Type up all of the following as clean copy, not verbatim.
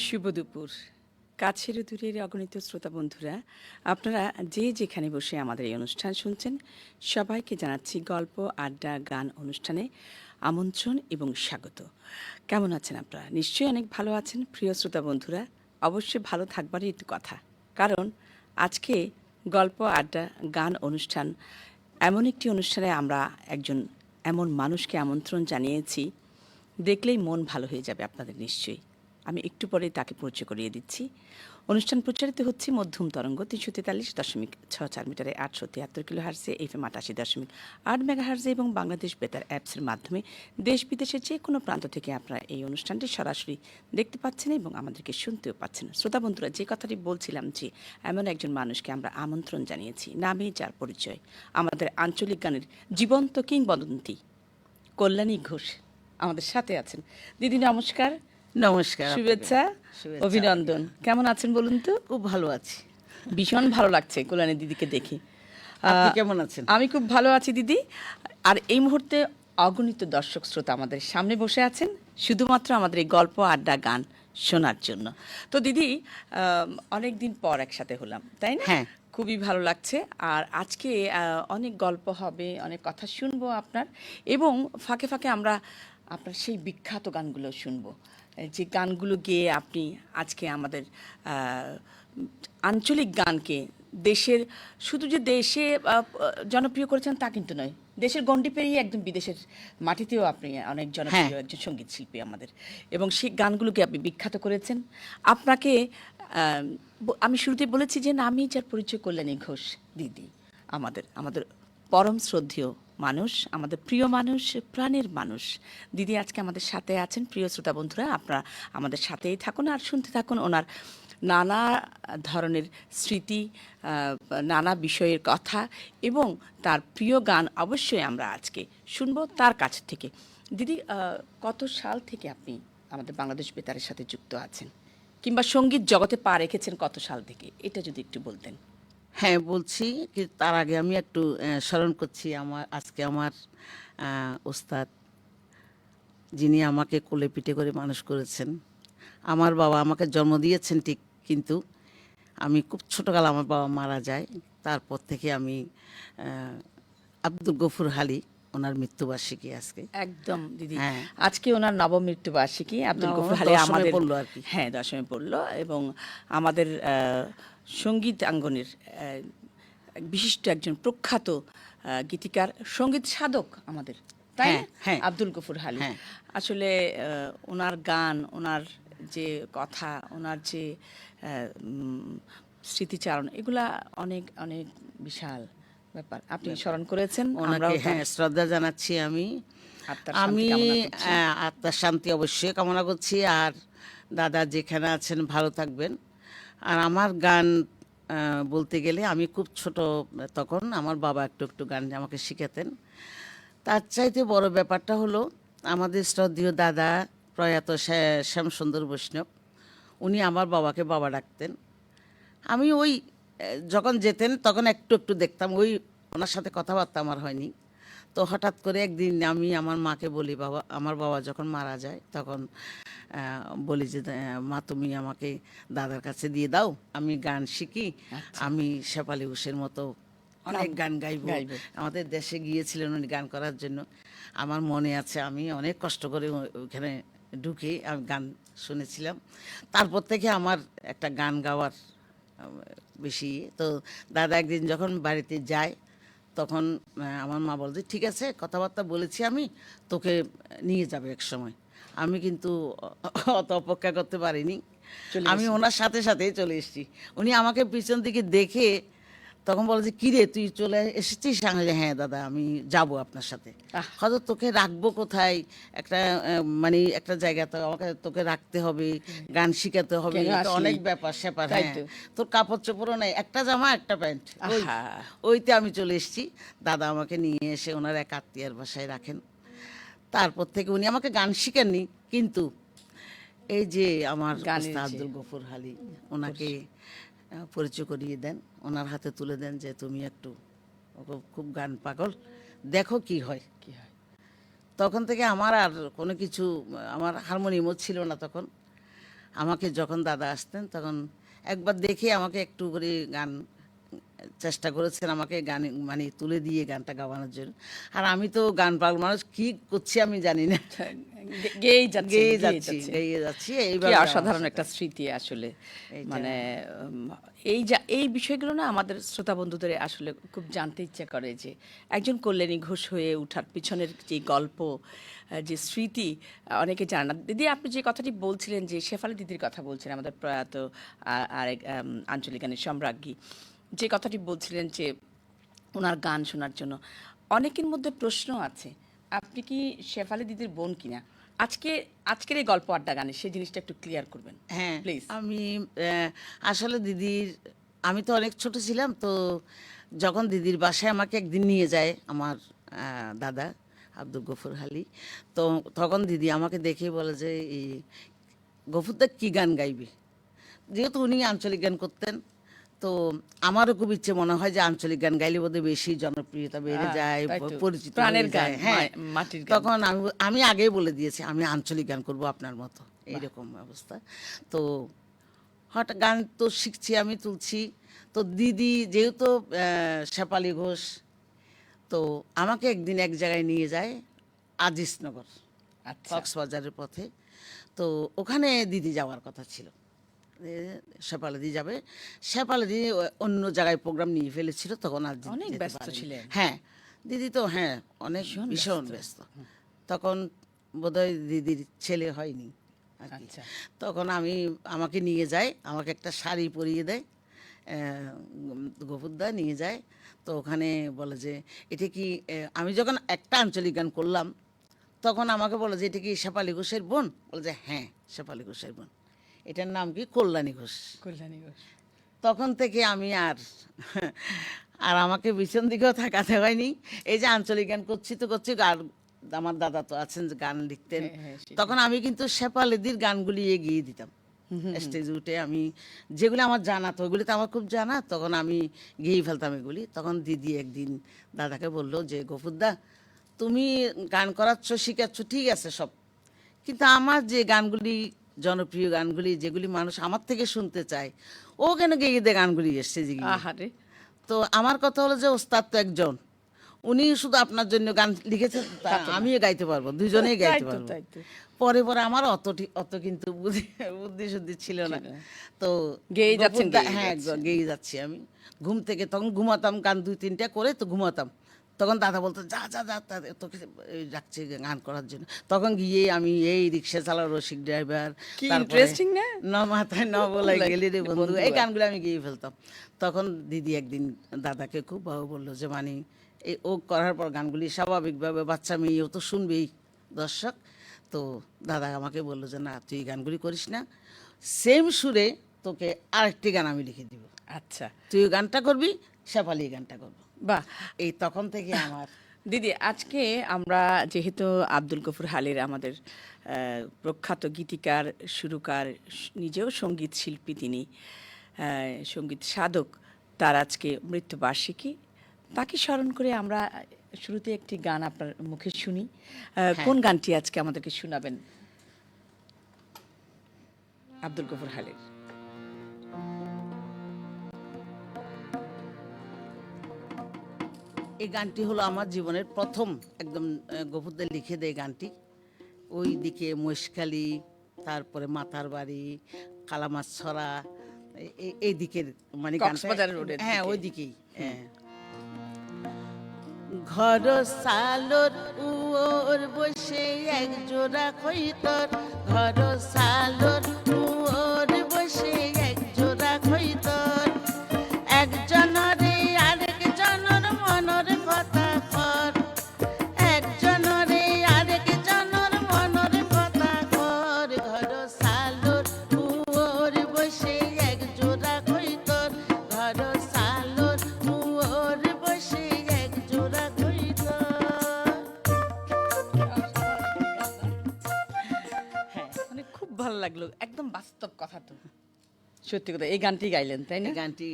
শুভ দুপুর। কাছের ও দূরের অগণিত শ্রোতা বন্ধুরা, আপনারা যে যেখানে বসে আমাদের এই অনুষ্ঠান শুনছেন, সবাইকে জানাচ্ছি গল্প, আড্ডা, গান অনুষ্ঠানে আমন্ত্রণ এবং স্বাগত। কেমন আছেন আপনারা? নিশ্চয়ই অনেক ভালো আছেন প্রিয় শ্রোতা বন্ধুরা। অবশ্যই ভালো থাকবারই একটু কথা, কারণ আজকে গল্প, আড্ডা, গান অনুষ্ঠান এমন একটি অনুষ্ঠানে আমরা একজন এমন মানুষকে আমন্ত্রণ জানিয়েছি, দেখলেই মন ভালো হয়ে যাবে আপনাদের নিশ্চয়ই। আমি একটু পরে তাকে পরিচয় করিয়ে দিচ্ছি। অনুষ্ঠান প্রচারিত হচ্ছে মধ্যম তরঙ্গ ৩৪৩.৬৪ মিটারে ৮৭৩ কিলো হার্জে, এফএম ৮৮.৮ মেগা হার্জে এবং বাংলাদেশ বেতার অ্যাপসের মাধ্যমে দেশ বিদেশের যে কোনো প্রান্ত থেকে আপনারা এই অনুষ্ঠানটি সরাসরি দেখতে পাচ্ছেন এবং আমাদেরকে শুনতেও পাচ্ছেন। শ্রোতা বন্ধুরা, যে কথাটি বলছিলাম যে এমন একজন মানুষকে আমরা আমন্ত্রণ জানিয়েছি, নামে যার পরিচয় আমাদের আঞ্চলিক গানের জীবন্ত কিংবদন্তি কল্যাণী ঘোষ আমাদের সাথে আছেন। দিদি নমস্কার। নমস্কার, শুভেচ্ছা, অভিনন্দন। কেমন আছেন বলুন তো? খুব ভালো আছি। ভীষণ ভালো লাগছে কল্যাণী দিদিকে দেখে। আপনি কেমন আছেন? আমি খুব ভালো আছি দিদি। আর এই মুহূর্তে অগণিত দর্শক শ্রোতা আমাদের সামনে বসে আছেন শুধুমাত্র আমাদের এই গল্প, আড্ডা, গান শোনার জন্য। তো দিদি, অনেক দিন পর একসাথে হলাম, তাই না? হ্যাঁ। খুবই ভালো লাগছে। আর আজকে অনেক গল্প হবে, অনেক কথা শুনবো আপনার, এবং ফাঁকে ফাঁকে আমরা আপনার সেই বিখ্যাত গানগুলো শুনবো, যে গানগুলো গেয়ে আপনি আজকে আমাদের আঞ্চলিক গানকে দেশের, শুধু যে দেশে জনপ্রিয় করেছেন তা কিন্তু নয়, দেশের গণ্ডি পেরিয়ে একদম বিদেশের মাটিতেও আপনি অনেক জনপ্রিয় হ্যাঁ। একজন সঙ্গীত শিল্পী আমাদের, এবং সেই গানগুলোকে আপনি বিখ্যাত করেছেন। আপনাকে আমি শুরুতে বলেছি যে নামই যার পরিচয় কল্যাণী ঘোষ দিদি, আমাদের আমাদের পরম শ্রদ্ধেয় মানুষ, আমাদের প্রিয় মানুষ, প্রাণের মানুষ। দিদি আজকে আমাদের সাথে আছেন। প্রিয় শ্রোতা বন্ধুরা, আপনারা আমাদের সাথেই থাকুন আর শুনতে থাকুন ওনার নানা ধরনের স্মৃতি, নানা বিষয়ের কথা এবং তার প্রিয় গান অবশ্যই আমরা আজকে শুনবো তার কাছ থেকে। দিদি, কত সাল থেকে আপনি আমাদের বাংলাদেশ বেতারের সাথে যুক্ত আছেন, কিংবা সঙ্গীত জগতে পা রেখেছেন কত সাল থেকে, এটা যদি একটু বলতেন। হ্যাঁ, বলছি। কিন্তু তার আগে আমি একটু স্মরণ করছি আজকে আমার ওস্তাদ, যিনি আমাকে কোলে পিঠে করে মানুষ করেছেন। আমার বাবা আমাকে জন্ম দিয়েছেন ঠিক, কিন্তু আমি খুব ছোটকাল আমার বাবা মারা যায়। তারপর থেকে আমি আব্দুল গফুর হালি, ওনার মৃত্যুবার্ষিকী আজকে। একদম দিদি, হ্যাঁ। আজকে ওনার নবম মৃত্যুবার্ষিকী। আব্দুল নবম, গফুর হালি দশমে আমাদের পড়লো আর কি। হ্যাঁ, দশমে পড়লো, এবং আমাদের সঙ্গীত আঙ্গনের এক বিশিষ্ট একজন প্রখ্যাত গীতিকার, সঙ্গীত সাধক আমাদের, তাই না? হ্যাঁ, হ্যাঁ। আব্দুল গফুর হালি। হ্যাঁ। আসলে ওনার গান, ওনার যে কথা, ওনার যে স্মৃতিচারণ, এগুলা অনেক অনেক বিশাল ব্যাপার। আপনি স্মরণ করেছেন, আমরাও ওনাকে তার শ্রদ্ধা জানাচ্ছি আমি। আত্মার শান্তি আমি কামনা করছি। আত্মার শান্তি অবশ্যই কামনা করছি। আর দাদা যেখানে আছেন ভালো থাকবেন। আর আমার গান বলতে গেলে আমি খুব ছোট তখন আমার বাবা একটু একটু গান আমাকে শিখাতেন। তার চাইতে বড় ব্যাপারটা হলো আমাদের শ্রদ্ধেয় দাদা প্রয়াত শ্যামসুন্দর বৈষ্ণব, উনি আমার বাবাকে বাবা ডাকতেন। আমি ওই যখন যেতেন তখন একটু একটু দেখতাম, ওই ওনার সাথে কথাবার্তা আমার হয়নি। তো হঠাৎ করে একদিন আমি আমার মাকে বলি, বাবা, আমার বাবা যখন মারা যায় তখন বলি যে মা, তুমি আমাকে দাদার কাছে দিয়ে দাও, আমি গান শিখি। আমি শেফালি ঘোষের মতো অনেক গান গাইবো। আমাদের দেশে গিয়েছিলেন উনি গান করার জন্য। আমার মনে আছে আমি অনেক কষ্ট করে ওখানে ঢুকে আমি গান শুনেছিলাম। তারপর থেকে আমার একটা গান গাওয়ার বেশি। তো দাদা একদিন যখন বাড়িতে যায় তখন আমার মা বলছে, ঠিক আছে, কথাবার্তা বলেছি আমি, তোকে নিয়ে যাবে এক সময়। আমি কিন্তু অত অপেক্ষা করতে পারিনি, আমি ওনার সাথে সাথেই চলে এসেছি। উনি আমাকে পিছন দিকে দেখে তখন বলে যে, কিরে তুই চলে এসেছিস? আমি বলি, হ্যাঁ দাদা, আমি যাব আপনার সাথে। হয়তো তোকে রাখবো কোথায়, একটা মানে একটা জায়গাতে আমাকে তোকে রাখতে হবে, গান শিখাতে হবে, তো অনেক ব্যাপার স্যাপার। হ্যাঁ, তোর কাপড় চোপড়ও নেই, একটা জামা একটা প্যান্ট, ওইতে আমি চলে এসেছি। দাদা আমাকে নিয়ে এসে ওনার এক আত্মীয়ের বাসায় রাখেন। তারপর থেকে উনি আমাকে গান শিখাননি, কিন্তু এই যে আমার ওস্তাদ আব্দুল গফুর হালি, ওনাকে পরিচয় করিয়ে দেন, ওনার হাতে তুলে দেন যে তুমি একটু, খুব গান পাগল, দেখো কি হয়। তখন থেকে আমার আর কোনো কিছু, আমার হারমোনিয়ামও ছিল না তখন। আমাকে যখন দাদা আসতেন তখন একবার দেখে আমাকে একটু করে গান চেষ্টা করেছেন আমাকে গান মানে তুলে দিয়ে গানটা গাওয়ানোর জন্য। আর আমি তো গান পাগল মানুষ, কি করছি আমি জানি না, গেয়েই যাচ্ছেন, গেয়ে গেয়েই যাচ্ছি যাচ্ছেন। গেয়ে যাচ্ছি কি এইভাবে আমার অসাধারণ সাথে। একটা স্মৃতি আসলে। এইটা। মানে এই বিষয়গুলো না আমাদের শ্রোতা বন্ধুদের আসলে খুব জানতে ইচ্ছা করে যে একজন কল্যাণী ঘোষ হয়ে ওঠার পিছনের যে গল্প, যে স্মৃতি, অনেকে জানে না। দিদি, আপনি যে কথাটি বলছিলেন, যে শেফালি দিদির কথা বলছিলেন, আমাদের প্রয়াত আরেক আঞ্চলিক গানের সম্রাজ্ঞী, যে কথাটি বলছিলেন যে ওনার গান শোনার জন্য অনেকের মধ্যে প্রশ্ন আছে, আপনি কি শেফালি দিদির বোন কিনা? আজকের এই গল্প আড্ডা গানে সেই জিনিসটা একটু ক্লিয়ার করবেন হ্যাঁ, প্লিজ। আমি আসলে দিদির, আমি তো অনেক ছোট ছিলাম, তো যখন দিদির বাসায় আমাকে একদিন নিয়ে যায় আমার দাদা আব্দুল গফুর হালি, তো তখন দিদি আমাকে দেখে বলে যে এই গফুরদা কি গান গাইবি, যেহেতু উনি আঞ্চলিক গান করতেন, তো আমারও খুব ইচ্ছে মনে হয় যে আঞ্চলিক গান গাইলে বোধহয় বেশি জনপ্রিয়তা বেড়ে যায়, তাই তো, পরিচিত প্রাণের হয়ে গান, যায়। হ্যাঁ, মাটির গান। তখন আমি আগেই বলে দিয়েছি আমি আঞ্চলিক গান করব আপনার মতো, এইরকম অবস্থা। তো হঠাৎ গান তো শিখছি, আমি তুলছি, তো দিদি যেহেতু শেফালি ঘোষ, তো আমাকে একদিন এক জায়গায় নিয়ে যায়, আজিজনগর, আচ্ছা, কক্সবাজারের পথে। তো ওখানে দিদি যাওয়ার কথা ছিল, শেফালি যাবে, শেফালি অন্য জায়গায় প্রোগ্রাম নিয়ে ফেলেছিল, তখন আর দিদি অনেক যেতে ব্যস্ত পারেনি। ছিলেন। হ্যাঁ, দিদি তো হ্যাঁ অনেক ভীষণ ব্যস্ত। তখন বোধহয় দিদির ছেলে হয়নি আর কি। আচ্ছা। তখন আমাকে নিয়ে যায়, আমাকে একটা শাড়ি পরিয়ে দেয়, গফুরদা নিয়ে যায়। তো ওখানে বলে যে এটা কি, আমি যখন একটা আঞ্চলিক গান করলাম তখন আমাকে বলে যে এটা কি শেফালি ঘোষের বোন? বলে যে হ্যাঁ, শেফালি ঘোষের বোন। এটার নাম কি? কল্যাণী ঘোষ। কল্যাণী ঘোষ। তখন থেকে আমি আর আমাকে পিছন দিকেও তাকাতে হয়নি। এই যে আঞ্চলিক গান করছি তো করছি, আর আমার দাদা তো আছেন যে গান লিখতেন, হ্যাঁ, হ্যাঁ, সেটাই। তখন আমি কিন্তু শেফালিদির গানগুলি এগিয়ে দিতাম স্টেজে উঠে। আমি যেগুলি আমার জানা, তো ওইগুলি তো আমার খুব জানা, তখন আমি গেয়ে ফেলতাম এগুলি। তখন দিদি একদিন দাদাকে বললো যে গফুরদা, তুমি গান করাচ্ছ, শিখাচ্ছ, ঠিক আছে সব, কিন্তু আমার যে গানগুলি জনপ্রিয় গানগুলি যেগুলি মানুষ আমার থেকে শুনতে চায়, ও কেন গেয়ে দে গানগুলি স্টেজে গিয়ে। আহারে, তো আমার কথা হলো যে ওস্তাদ তো একজন, উনি শুধু আপনার জন্য গান লিখেছেন, আমিও গাইতে পারবো, দুজনেই তাই গাইতে তো, পারবো। তাই তো। পরে আমার অত কিন্তু বুদ্ধি শুদ্ধি ছিল না। ছিল না। তো গেয়েই যাচ্ছেন, গফুরদা, গেয়েই হ্যাঁ যাচ্ছেন। গেয়ে যাচ্ছি আমি। ঘুম থেকে তখন ঘুমাতাম, গান 2-3টা করে তো ঘুমাতাম। তখন দাদা বলতো যা যা যা, তোকে ডাকছে গান করার জন্য। তখন গিয়ে আমি এই রিক্সা চালাও, রসিক ড্রাইভার, কি তারপরে ইন্টারেস্টিং না? ন মাথায় ন বলাই গেলি রে বন্ধু, এই বন্ধু। গানগুলো আমি গেয়ে ফেলতাম। তখন দিদি একদিন দাদাকে খুব ভালো বললো যে মানে এই ও করার পর গানগুলি স্বাভাবিকভাবে বাচ্চা মেয়েও তো শুনবেই, দর্শক। তো দাদা আমাকে বললো যে না, তুই এই গানগুলি করিস না, সেম সুরে তোকে আরেকটি গান আমি লিখে দিব, আচ্ছা, তুই ওই গানটা করবি, শেফালি এই গানটা করবো। বাহ। এই তখন থেকে আমার দিদি, আজকে আমরা যেহেতু আব্দুল গফুর হালির আমাদের প্রখ্যাত গীতিকার, সুরকার, নিজেও সঙ্গীত শিল্পী, তিনি সঙ্গীত সাধক, তার আজকে মৃত্যুবার্ষিকী, তাকে স্মরণ করে আমরা শুরুতে একটি গান আপনার মুখে শুনি। কোন গানটি আজকে আমাদেরকে শোনাবেন আব্দুল গফুর হালির? এই গানটি হলো আমার জীবনের প্রথম একদম গফুরদা লিখে দেয় গানটি। ওই দিকে মহেশখালী, তারপরে মাতার বাড়ি, কালামাছড়া, এই দিকের মানে গানটা, কক্সবাজার রোডের হ্যাঁ দিকে। ওই দিকেই। হ্যাঁ, ঘর সালোর উয়োর বসে এক জোড়া খৈতর, ঘর সালোর উয়োর বসে এক জোড়া খৈতর, একজনরে আরেকজনের মনের কথা কর, একজনরে আরেকজনের মনের কথা কর, ঘর সালোর উয়োর বসে এক জোড়া খৈতর, ঘর সালোর উয়োর বসে এক জোড়া খৈতর। হ্যাঁ, মানে খুব ভালো লাগলো, একদম বাস্তব কথা তো, সত্যি কথা। এই গানটি গাইলেন, তাই না? এই গানটি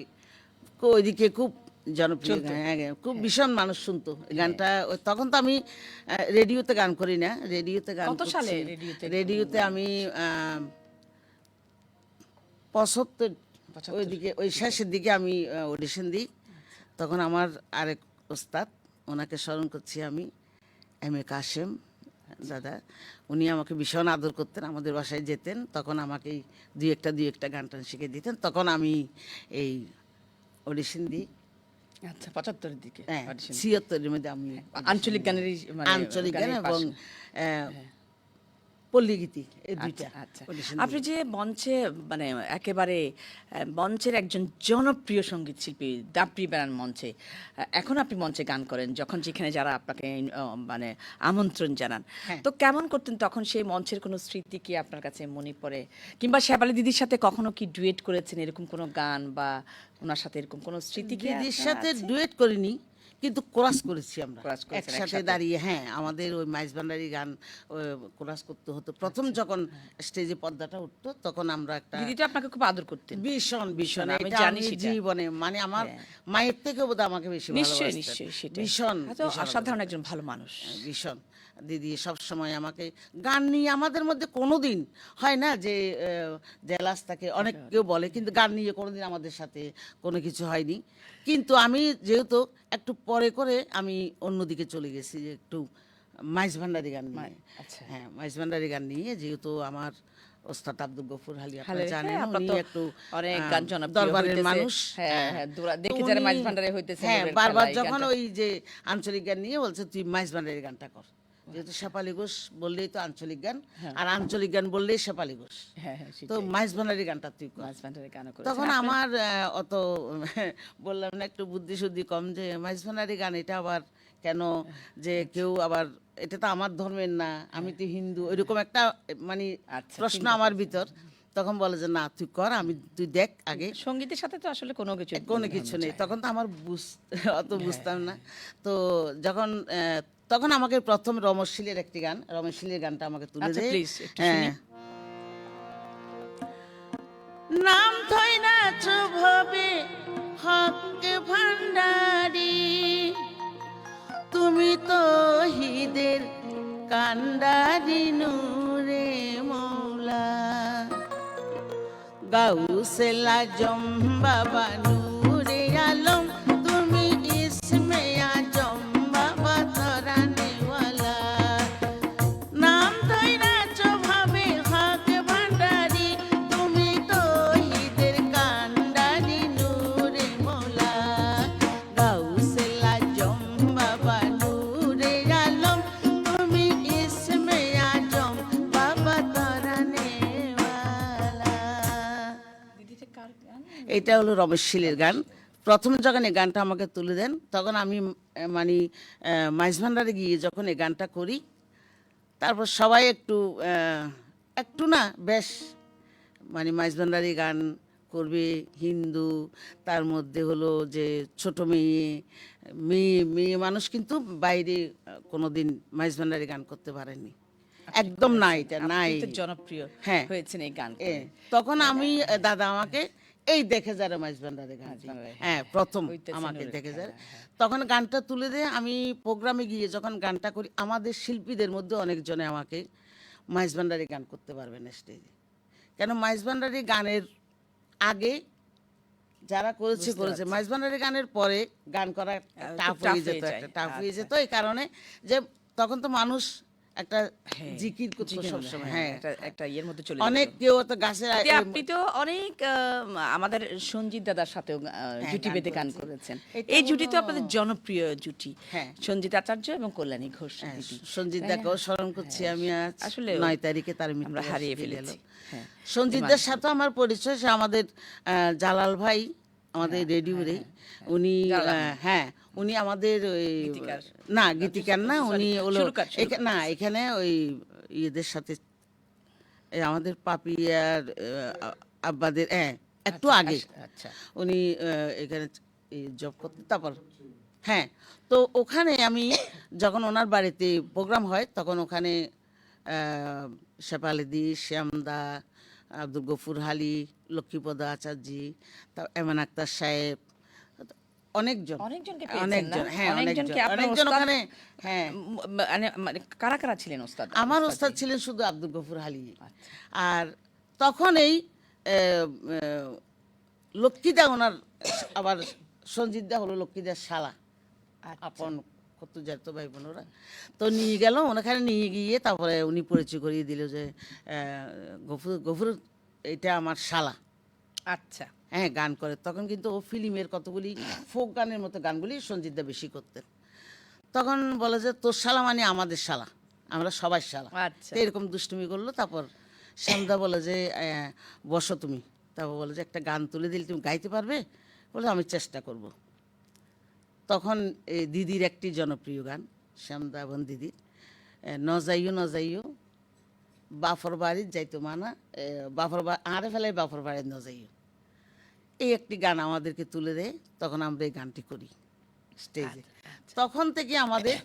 ওইদিকে খুব জনপ্রিয় চলতো। গান, হ্যাঁ, খুব ভীষণ মানুষ শুনতো এই গানটা। তখন তো আমি রেডিওতে গান করি না, রেডিওতে গান কত করছি। সালে রেডিওতে? রেডিওতে আমি 75 75 ওইদিকে ওই শেষের দিকে আমি অডিশন দিই। তখন আমার আরেক ওস্তাদ, ওনাকে স্মরণ করছি আমি, কাশেম দাদা। উনি আমাকে ভীষণ আদর করতেন, আমাদের বাসায় যেতেন, তখন আমাকে এই দুই একটা গান টান শিখে দিতেন। তখন আমি এই অডিশন দিই। আচ্ছা, 75 এর দিকে হ্যাঁ, audition। 76 এর মধ্যে আমি আঞ্চলিক গানেরই মানে আঞ্চলিক গান গানের এবং পাশে। পল্লীগীতি, এই দুইটা আচ্ছা, আচ্ছা। audition আপনি দিই। যে মঞ্চে মানে একেবারে মঞ্চের একজন জনপ্রিয় সঙ্গীত শিল্পী, দাপড়ি বেড়ান মঞ্চে, এখন আপনি মঞ্চে গান করেন, যখন যেখানে যারা আপনাকে মানে আমন্ত্রণ জানান, হ্যাঁ। তো কেমন করতেন তখন? সেই মঞ্চের কোনো স্মৃতি কি আপনার কাছে মনে পড়ে? কিংবা শেফালি দিদির সাথে কখনো কি ডুয়েট করেছেন এরকম কোনো গান, বা ওনার সাথে এরকম কোনো স্মৃতি কি দিদির আপনার সাথে আছে? ডুয়েট করিনি, কিন্তু কোরাস করেছি আমরা কোরাস করেছেন একসাথে একসাথে। দাঁড়িয়ে। হ্যাঁ, আমাদের ওই মাইজ ভান্ডারি গান কোরাস করতে হতো। প্রথম যখন স্টেজে পর্দাটা উঠতো, তখন আমরা একটা দিদি তো আপনাকে খুব আদর করতেন। ভীষণ ভীষণ আমি এটা জানি আমি সেটা। জীবনে মানে আমার হ্যাঁ। মায়ের থেকে বোধহয় আমাকে বেশি নিশ্চয়ই, ভালোবাসতেন। নিশ্চয়ই সেটা। ভীষণ এত অসাধারণ একজন ভালো মানুষ। ভীষণ দিদি সব সময় আমাকে গান নিয়ে, আমাদের মধ্যে কোনোদিন হয় না যে জেলাস থাকে, অনেক কেউ বলে, কিন্তু গান নিয়ে কোনোদিন আমাদের সাথে কোনো কিছু হয়নি। কিন্তু আমি যেহেতু একটু পরে করে আমি অন্যদিকে চলে গেছি, যে একটু মাইজ ভান্ডারি গান নিয়ে। আচ্ছা। হ্যাঁ, মাইজ ভান্ডারি গান নিয়ে, যেহেতু আমার ওস্তাদ আব্দুল গফুর হালি আপনারা হালে, জানেন, হ্যাঁ, আপনার উনি তো একটু অনেক গান জনপ্রিয় দরবারের হইতেছে। মানুষ। হ্যাঁ, হ্যাঁ, দেখি তো যারা উনি- মাইজ ভান্ডারে হইতেছে, হ্যাঁ, লেভেল বারবার খেলা, এই যখন গানটা। ওই যে আঞ্চলিক গান নিয়ে বলছে তুই মাইজ ভান্ডারের গানটা কর, যেহেতু শেফালি ঘোষ বললেই তো আঞ্চলিক গান, আর আঞ্চলিক গান বললেই শেফালি ঘোষ, হ্যাঁ, হ্যাঁ, তো সেটাই। মাইজ ভান্ডারের গানটা তুই কর। মাইজ ভান্ডারের গানও করেছেন তখন আপনি। আমার অত বললাম না, একটু বুদ্ধি শুদ্ধি কম, যে মাইজ ভান্ডারি গান এটা আবার কেন, যে কেউ আবার এটা তো আমার ধর্মের না, আমি তো হিন্দু, এরকম একটা মানে আচ্ছা, প্রশ্ন চিন্তা আমার ভিতর। তখন বলে যে না, তুই কর, তুই দেখ আগে, সঙ্গীতের সাথে তো আসলে কোনো কিছু কোনো কিছু নেই। তখন তো আমার অত বুঝতাম না। তো যখন তখন আমাকে প্রথম রমেশশীলের একটি গান, রমেশশীলের গানটা আমাকে তুলে আচ্ছা, দেয়। please, একটু শুনি। নাম থই না ভবে হক ভান্ডারি, তুমি তো হিদের কান্ডারি নূরে মৌলা, গাউসেলা জম বাবা নূরে আলম, তুমি ইসমে আজম বাবা তরানেওয়ালা। নাম ধইরা ভাবে হক ভান্ডারি, তুমি তো হিদের কান্ডারি নূরে মৌলা, গাউসেলা জম বাবা নূরে আলম, তুমি ইসমে আজম বাবা তরানেওয়ালা। দিদিটা কার গান? এটা হলো রমেশশীলের গান। প্রথম যখন এই গানটা আমাকে তুলে দেন, তখন আমি মানে মাইজ ভান্ডারে গিয়ে যখন এই গানটা করি, তারপর সবাই একটু না বেশ মানে মাইজ ভান্ডারি গান করবে, হিন্দু, তার মধ্যে হলো যে ছোট মেয়ে মেয়ে মেয়ে মানুষ কিন্তু বাইরে কোনোদিন মাইজ ভান্ডারি গান করতে পারেনি, একদম না, এটা আপনি নাই। তো জনপ্রিয় হ্যাঁ। হয়েছেন এই গান এ, করে। তখন আমি দাদা আমাকে এই দেখে যারা মাইজ ভান্ডারে গান, মাইজ ভান্ডারে, হ্যাঁ প্রথম হইতেছে আমাকে নূরের দেখে খেলা, যারা, তখন গানটা তুলে দেয়। আমি প্রোগ্রামে গিয়ে যখন গানটা করি, আমাদের শিল্পীদের মধ্যে অনেকজনে আমাকে মাইজ ভান্ডারি গান করতে পারবে না স্টেজে, কেন মাইজ ভান্ডারি গানের আগে যারা করেছে, মাইজ ভান্ডারি গানের পরে গান করা টাফ tough হয়ে যেত, হয়ে যায়। একটা টাফ হয়ে আচ্ছা। যেত, এই কারণে যে তখন তো মানুষ একটা হ্যাঁ, জিকির করতো জিকির মধ্যে, সবসময়। হ্যাঁ, হ্যাঁ, একটা ইয়ের মধ্যে চলে অনেক যেত। কেউ তো গাছের এতে আপনি তো অনেক আমাদের সঞ্জিত দাদার সাথেও জুটি গান বেঁধে গান করেছি। করেছেন। এটা এই জুটি তো হলো- আপনাদের জনপ্রিয় জুটি, হ্যাঁ। সঞ্জিত আচার্য এবং কল্যাণী ঘোষ দিদি। সঞ্জিত দাকেও স্মরণ করছি আমি আজ, আসলে 9 তারিখে তার মৃত্যু আমরা হারিয়ে বার্ষিকী গেল। ফেলেছি। হ্যাঁ। সঞ্জিতদের সাথে আমার পরিচয়, সে আমাদের জালাল ভাই, আমাদের রেডিওরে, উনি হ্যাঁ, উনি আমাদের ওই গীতিকার। না গীতিকার না, উনি হলো সুরকার। না, এখানে ওই ইয়েদের সাথে এই আমাদের পাপিয়ার আব্বাদের একটু আগে আচ্ছা, উনি এখানে জব করতেন। তারপর হ্যাঁ, তো ওখানে আমি যখন ওনার বাড়িতে প্রোগ্রাম হয়, তখন ওখানে শেফালিদি, শ্যামদা, আব্দুল গফুর হালি, লক্ষ্মীপদা আচার্যি, এমন আক্তার সাহেব, অনেকজনকে পেয়েছেন না? অনেকজন, হ্যাঁ অনেকজনকে আপনার অনেকজন ওস্তাদ- ওখানে। হ্যাঁ, মানে কারা কারা ছিলেন ওস্তাদ? আমার ওস্তাদ ছিলেন শুধু আব্দুল গফুর হালি। আর তখন এই লক্ষ্মীদা ওনার, আবার সঞ্জিতদা হলো লক্ষ্মীদার শালা, আচ্ছা। আপন কত যেত ভাই বোনরা। তো নিয়ে গেল ওখানে, নিয়ে গিয়ে তারপরে উনি পরিচয় করিয়ে দিল যে গফুর গফুর এটা আমার শালা। আচ্ছা। হ্যাঁ, গান করে। তখন কিন্তু ও ফিল্মের কতগুলি ফোক গানের মতো গানগুলি সঞ্জিতদা বেশি করতেন। তখন বলে যে তোর শালা মানে আমাদের শালা, আমরা সবাই শালা। আচ্ছা। তো এরকম দুষ্টুমি করলো। তারপর শ্যামদা বলে যে বসো তুমি। তারপর বলে যে একটা গান তুলে দিলে তুমি গাইতে পারবে? বলে আমি চেষ্টা করব। তখন এই দিদির একটি জনপ্রিয় গান, শ্যামদা এবং দিদির, ন যাইও ন যাইও বাফর বাড়ির যাইতো মানা, বাফর আরে ফেলাই বাফর বাড়ির ন যাইও, এই একটি গান আমাদেরকে তুলে দেয়। তখন আমরা এই গানটি করি স্টেজে। তখন থেকে আমাদের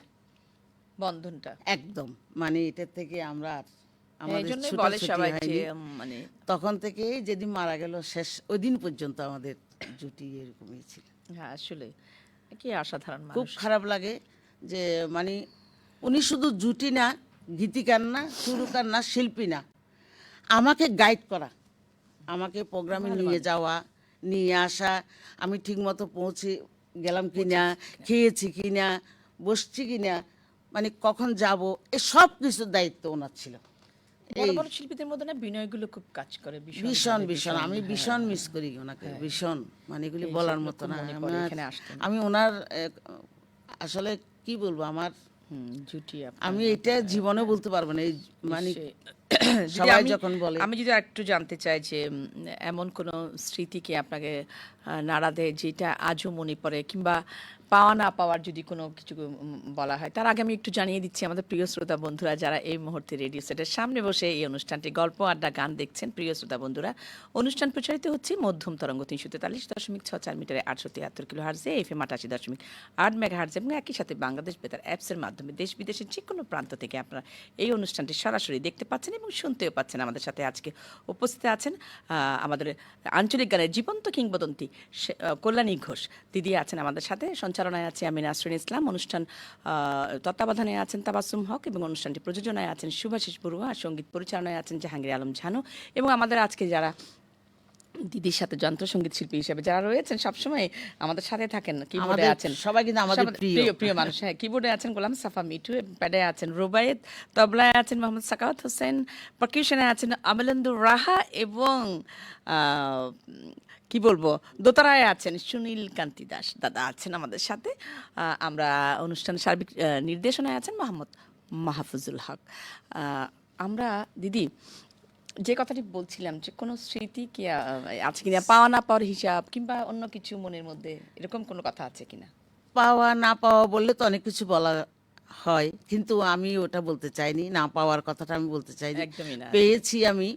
বন্ধনটা একদম, মানে এটার থেকে আমরা আর এই আমাদের জন্যই বলে ছুটোছুটি সবাই যে হয়নি। মানে তখন থেকে যেদিন মারা গেল শেষ ওই দিন পর্যন্ত আমাদের জুটি এরকমই ছিল। হ্যাঁ, আসলে কি অসাধারণ খুব মানুষ। খারাপ লাগে যে মানে উনি শুধু জুটি না, গীতিকার না, সুরকার না, শিল্পী না, আমাকে গাইড করা, আমাকে প্রোগ্রামে নিয়ে যাওয়া, নিয়ে আসা, আমি ঠিকমতো পৌঁছে গেলাম কিনা, খেয়েছি কিনা, বসছি কিনা, মানে কখন যাব, এই সব কিছুর দায়িত্ব ওনার ছিল। বড় বড় শিল্পীদের মধ্যে না বিনয়গুলো খুব কাজ করে ভীষণ ভীষণ, আমি ভীষণ মিস করি ওনাকে, ভীষণ, মানে এগুলি বলার মতো না। এখানে আসতেন। আমি ওনার আসলে কি বলবো, আমার জুটি আমি এটা জীবনে বলতে পারবো না। এই মানে দিদি, সবাই যখন বলে, আমি যদি একটু জানতে চাই যে এমন কোনো স্মৃতি কি আপনাকে নাড়া দেয় যেটা আজও মনে পড়ে, কিংবা পাওয়া না পাওয়ার যদি কোনো কিছু বলা হয়, তার আগে আমি একটু জানিয়ে দিচ্ছি আমাদের প্রিয় শ্রোতা বন্ধুরা যারা এই মুহূর্তে রেডিও সেটের সামনে বসে এই অনুষ্ঠানটি গল্প আড্ডা গান দেখছেন। প্রিয় শ্রোতা বন্ধুরা, অনুষ্ঠান প্রচারিত হচ্ছে মধ্যম তরঙ্গ 343.64 মিটারে 873 কিলো হার্জে, FM 88.8 মেগা হার্জ এবং একই সাথে বাংলাদেশ বেতার অ্যাপসের মাধ্যমে দেশ বিদেশের যে কোনো প্রান্ত থেকে আপনারা এই অনুষ্ঠানটি সরাসরি দেখতে পাচ্ছেন এবং শুনতেও পাচ্ছেন। আমাদের সাথে আজকে উপস্থিত আছেন আমাদের আঞ্চলিক গানের জীবন্ত কিংবদন্তি কল্যাণী ঘোষ দিদি আছেন আমাদের সাথে। সঞ্চালনায় আছে আমি নাসরিন ইসলাম, অনুষ্ঠান তত্ত্বাবধানে আছেন তাবাসসুম হক এবং অনুষ্ঠানটি প্রযোজনায় আছেন শুভাশিস বড়ুয়া, আর সঙ্গীত পরিচালনায় আছেন জাহাঙ্গীর আলম ঝানু। এবং আমাদের আজকে যারা দিদির সাথে যন্ত্রসঙ্গীত শিল্পী হিসেবে যারা রয়েছেন, সবসময় আমাদের সাথে থাকেন, কিবোর্ডে আমাদের আছেন সবাই কিন্তু আমাদের প্রিয় প্রিয় মানুষ। হ্যাঁ, কিবোর্ডে আছেন গোলাম সাফা মিঠু, প্যাডে আছেন রুবায়েত, তবলায় আছেন মোহাম্মদ সাকাওয়াত হোসেন, পারকিউশনে আছেন আমেলেন্দুর রাহা এবং কি বলবো দোতারায় আছেন সুনীল কান্তি দাস দাদা আছেন আমাদের সাথে। আমরা অনুষ্ঠান সার্বিক নির্দেশনায় আছেন মোহাম্মদ মাহফুজুল হক। আমরা দিদি যে কথাটি বলছিলাম যে কোনো স্মৃতি কি আছে কিনা, পাওয়া না পাওয়ার হিসাব কিংবা অন্য কিছু মনের মধ্যে এরকম কোনো কথা আছে কিনা? পাওয়া না পাওয়া বললে তো অনেক কিছু বলা হয়, কিন্তু আমি ওটা বলতে চাইনি, না পাওয়ার কথাটা আমি বলতে চাইনি। একদমই না। পেয়েছি আমি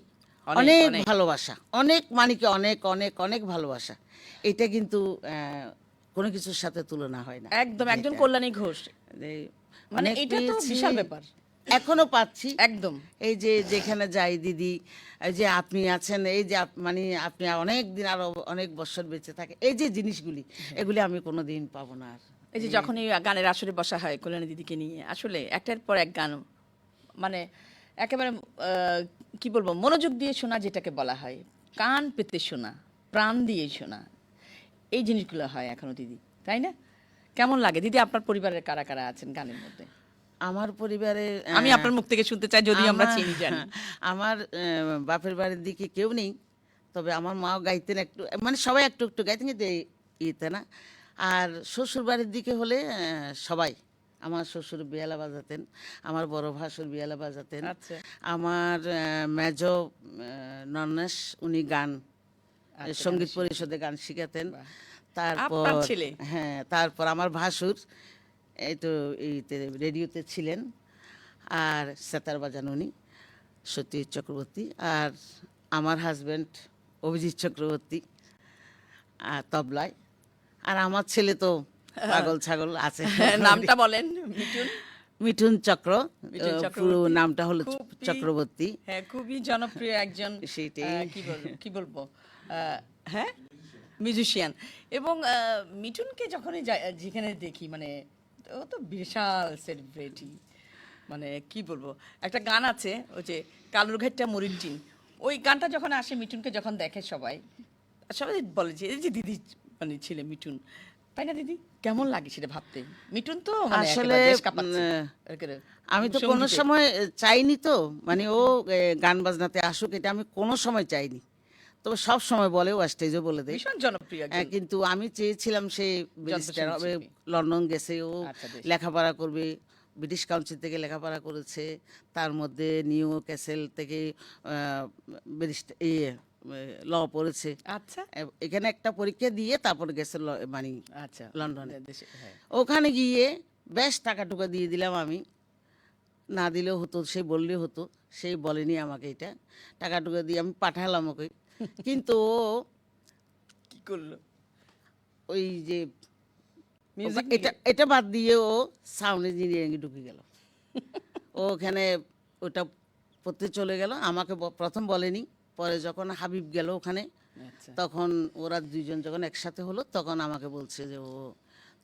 অনেক ভালোবাসা, অনেক, মানে কি অনেক অনেক অনেক ভালোবাসা। এটা কিন্তু কোনো কিছুর সাথে তুলনা হয় না। একদম একজন কল্যাণী ঘোষ, মানে অনেক এটা তো পেয়েছি, বিশাল ব্যাপার। এখনো পাচ্ছি একদম। এই যে যেখানে যাই দিদি, এই যে আপনি আছেন, এই যে মানে আপনি অনেক দিন আরো অনেক বছর বেঁচে থাকে, এই যে জিনিসগুলি, এগুলি আমি কোনো দিন পাবো না আর। এই যে যখন এই গানের আসরে বসা হয় কল্যাণী দিদিকে নিয়ে, আসলে একটার পর এক গান, মানে একেবারে কি বলবো মনোযোগ দিয়ে শোনা, যেটাকে বলা হয় কান পেতে শোনা, প্রাণ দিয়ে শোনা, এই জিনিসগুলো হয় এখনো দিদি, তাই না? কেমন লাগে দিদি? আপনার পরিবারের কারা কারা আছেন গানের মধ্যে? আমার পরিবারে আমি আপনার মুখ থেকে শুনতে চাই, যদি আমরা চিনি জানি। আমার বাপের বাড়ির দিকে কেউ নেই, তবে আমার মাও গাইতেন একটু, মানে সবাই একটু একটু গাইতেন, কিন্তু ইতে না। আর শ্বশুর বাড়ির দিকে হলে সবাই, আমার শ্বশুর বিয়ালা বাজাতেন, আমার বড় ভাসুর বিয়ালা বাজাতেন, আচ্ছা। আমার মেজ নন্নেশ উনি গান, সঙ্গীত পরিষদে গান শিখাতেন। তারপর আপনার ছেলে? হ্যাঁ, তারপর আমার ভাসুর এই তো এইতে রেডিওতে ছিলেন, আর সেতার বাজান উনি সত্যজিৎ চক্রবর্তী, আর আমার হাজব্যান্ড অভিজিৎ চক্রবর্তী আর তবলায়, আর আমার ছেলে তো পাগল ছাগল আছে। নামটা বলেন। মিঠুন। মিঠুন চক্র, মিঠুন পুরো চক্রবর্তী। নামটা হলো খুবই- চক্রবর্তী। হ্যাঁ, খুবই জনপ্রিয় একজন সেইটাই। কি বলবো হ্যাঁ, মিউজিশিয়ান। এবং মিঠুনকে যখনই যেখানে দেখি, মানে ও তো বিশাল সেলিব্রিটি, মানে কি বলবো। একটা গান আছে ওই যে কালুরঘাটটা মরির টিন, ওই গানটা যখন আসে, মিঠুনকে যখন দেখে সবাই সবাই বলে যে এই যে দিদি মানে ছেলে মিঠুন, তাই না দিদি? কেমন লাগে সেটা ভাবতে? মিঠুন তো মানে আসলে একেবারে দেশ কাঁপাচ্ছে একেবারে আমি তো কোনো সঙ্গীতে। সময় চাইনি তো, মানে ও গান বাজনাতে আসুক, এটা আমি কোনো সময় চাইনি। তবে সব সময় বলে, ও স্টেজে বলে দেয়। ভীষণ জনপ্রিয় একজন কিন্তু আমি চেয়েছিলাম সে ব্যারিস্টার হবে, যন্ত্রসঙ্গীত শিল্পী। লন্ডন গেছে, ও আচ্ছা, বেশ। লেখাপড়া করবে, ব্রিটিশ কাউন্সিল থেকে লেখাপড়া করেছে, তার মধ্যে নিউ ক্যাসেল থেকে ব্যারিস্টার ল পড়েছে। আচ্ছা এখানে একটা পরীক্ষা দিয়ে তারপরে গেছে মানে আচ্ছা লন্ডনে। দেশে, হ্যাঁ। ওখানে গিয়ে বেশ টাকা টুকা দিয়ে দিলাম আমি, না দিলেও হতো, সে বললেও হতো, সেই বলেনি আমাকে এটা। টাকা টুকা দিয়ে আমি পাঠালাম ওকে, কিন্তু ও কি করলো? ওই যে মিউজিক এটা এটা বাদ দিয়ে ও সাউন্ড ইঞ্জিনিয়ারিং ঢুকে গেল। ও ওখানে ওটা পড়তে চলে গেল, আমাকে প্রথম বলেনি। পরে যখন হাবিব গেল ওখানে, আচ্ছা তখন ওরা দুইজন যখন একসাথে হলো, তখন আমাকে বলছে যে ও,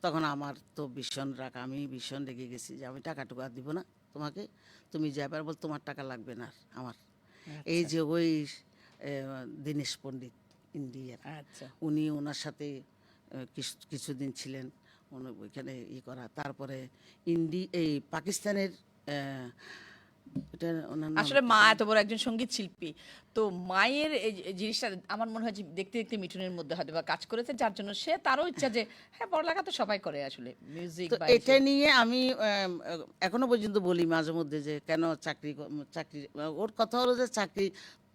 তখন আমার তো ভীষণ রাগ, আমি ভীষণ রেগে গেছি যে আমি টাকা টুকা দিব না তোমাকে, তুমি যাবার বল, তোমার টাকা লাগবে না আর আমার। এই যে ওই দীনেশ পণ্ডিত ইন্ডিয়ার, আচ্ছা উনি ওনার সাথে কিছুদিন ছিলেন, উনি ওইখানে করা। তারপরে এই পাকিস্তানের এটা ওনার নাম আসলে মা এত বড় একজন সঙ্গীত শিল্পী, তো মায়ের এই জিনিসটা আমার মনে হয় যে দেখতে দেখতে মিঠুনের মধ্যে হয়তো বা কাজ করেছে, যার জন্য সে তারও ইচ্ছা যে হ্যাঁ পড়ালেখা তো সবাই করে আসলে মিউজিক তো বা এটা নিয়ে আমি এখনো পর্যন্ত বলি মাঝে মধ্যে যে কেন চাকরি চাকরি, ওর কথা হলো যে চাকরি,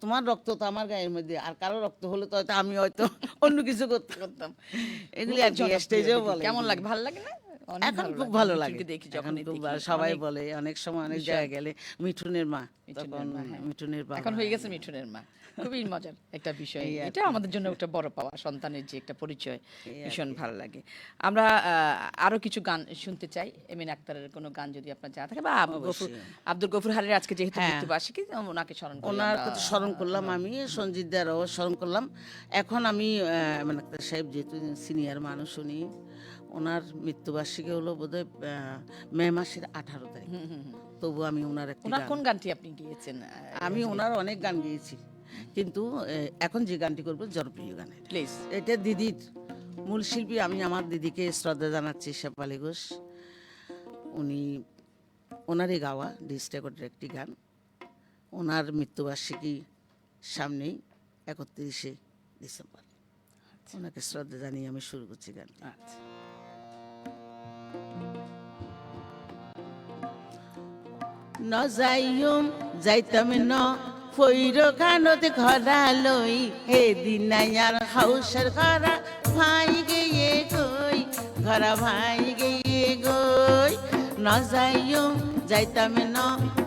তোমার রক্ত তো আমার গায়ের মধ্যে, আর কারো রক্ত হলে তো হয়তো আমি হয়তো অন্য কিছু করতে করতাম। এগুলি আর কি স্টেজেও বলে। কেমন লাগে, ভালো লাগে না? অনেক এখন খুব লাগে। ভালো মিঠুনকে লাগে, দেখি এখন যখনই খুব দেখি, সবাই অনেক বলে, অনেক সময় অনেক ভীষণ। জায়গায় গেলে মিঠুনের মা, মিঠুনের তখন মা, হ্যাঁ। মিঠুনের বাবা। এখন হয়ে গেছে মিঠুনের মা। খুবই মজার একটা বিষয়, এই আর এটা আমাদের জন্য একটা বড় পাওয়া, সন্তানের যে একটা পরিচয়, এই আর ভীষণ ভালো লাগে। আমরা আরো কিছু গান শুনতে চাই, এমিন আক্তারের কোনো গান যদি আপনার জানা থাকে, বা আব্দুল গফুর হারের আজকে যেহেতু হ্যাঁ। মৃত্যুবার্ষিকী, ওনাকে স্মরণ করি ওনার আমরা। কথা স্মরণ করলাম, আমি সঞ্জিত দারও স্মরণ করলাম। এখন আমি মানে আক্তার সাহেব যেহেতু সিনিয়র মানুষ, উনি, ওনার মৃত্যুবার্ষিকী হলো বোধহয় মে মাসের 18 তারিখ। তবু আমি ওনার একটা ওনার গান, কোন গানটি আপনি গিয়েছেন? আমি ওনার অনেক গান গেয়েছি, কিন্তু এখন যে গানটি করবো জনপ্রিয় গান এটা। প্লিজ। এটা দিদির মূল শিল্পী, আমি আমার দিদিকে শ্রদ্ধা জানাচ্ছি, শেফালি ঘোষ। উনি, ওনারই গাওয়া ডিস রেকর্ডের একটি গান, ওনার মৃত্যুবার্ষিকী সামনেই 31শে ডিসেম্বর। ওনাকে শ্রদ্ধা জানিয়ে আমি শুরু করছি গানটি। আচ্ছা ন যাইম যাইতাম ন ফইর কানত ঘরা লই, হে দিনায়ার হাউসের ঘরা ভাই গিয়ে গই, ঘরা ভাই গিয়ে গই। ন যাইম যাইতাম ন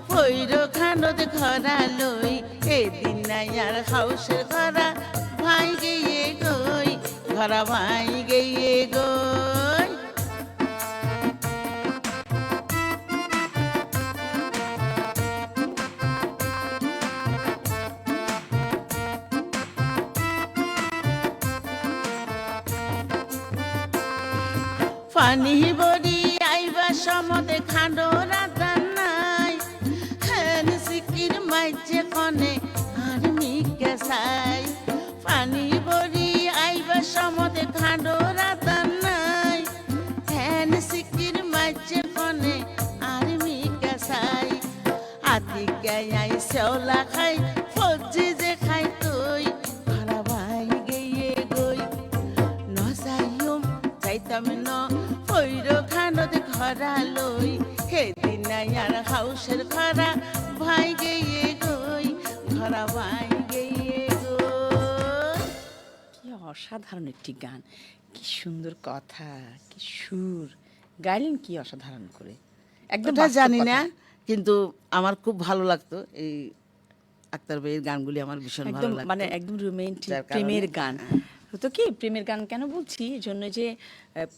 ফইর কানত ঘরা লই, হে দিনায়ার হাউসের ঘরা ভাই গিয়ে গই, ঘরা ভাই গিয়ে গই। পানি বড়ি আইবা সমতে খান্ডো রাতা নাই, হেন সিকির মাইছে কনে আর মিকে সাই। পানি বড়ি আইবা সমতে খান্ডো রাতা নাই, হেন সিকির মাইছে কনে আর মিকে সাই। হাতি গাই শেওলা খাই ফজি যে খাই তুই, ভাড়া ভাই গিয়ে গই। ন যাইম যাইতাম ন ফইর খানত ঘরা লই, হে দিনায়ার হাউসের ঘরা ভাই গিয়ে গই, ঘরা ভাই গিয়ে গই। কি অসাধারণ একটি গান, কি সুন্দর কথা, কি সুর, গাইলেন কি অসাধারণ করে, একদম ওটা বাস্তব জানি কথা। না, কিন্তু আমার খুব ভালো লাগতো এই আক্তার ভাইয়ের গানগুলি, আমার ভীষণ ভালো একদম লাগতো। মানে একদম রোমান্টিক যার কারণে- প্রেমের গান। তো কি প্রেমের গান কেন বলছি, এই জন্য যে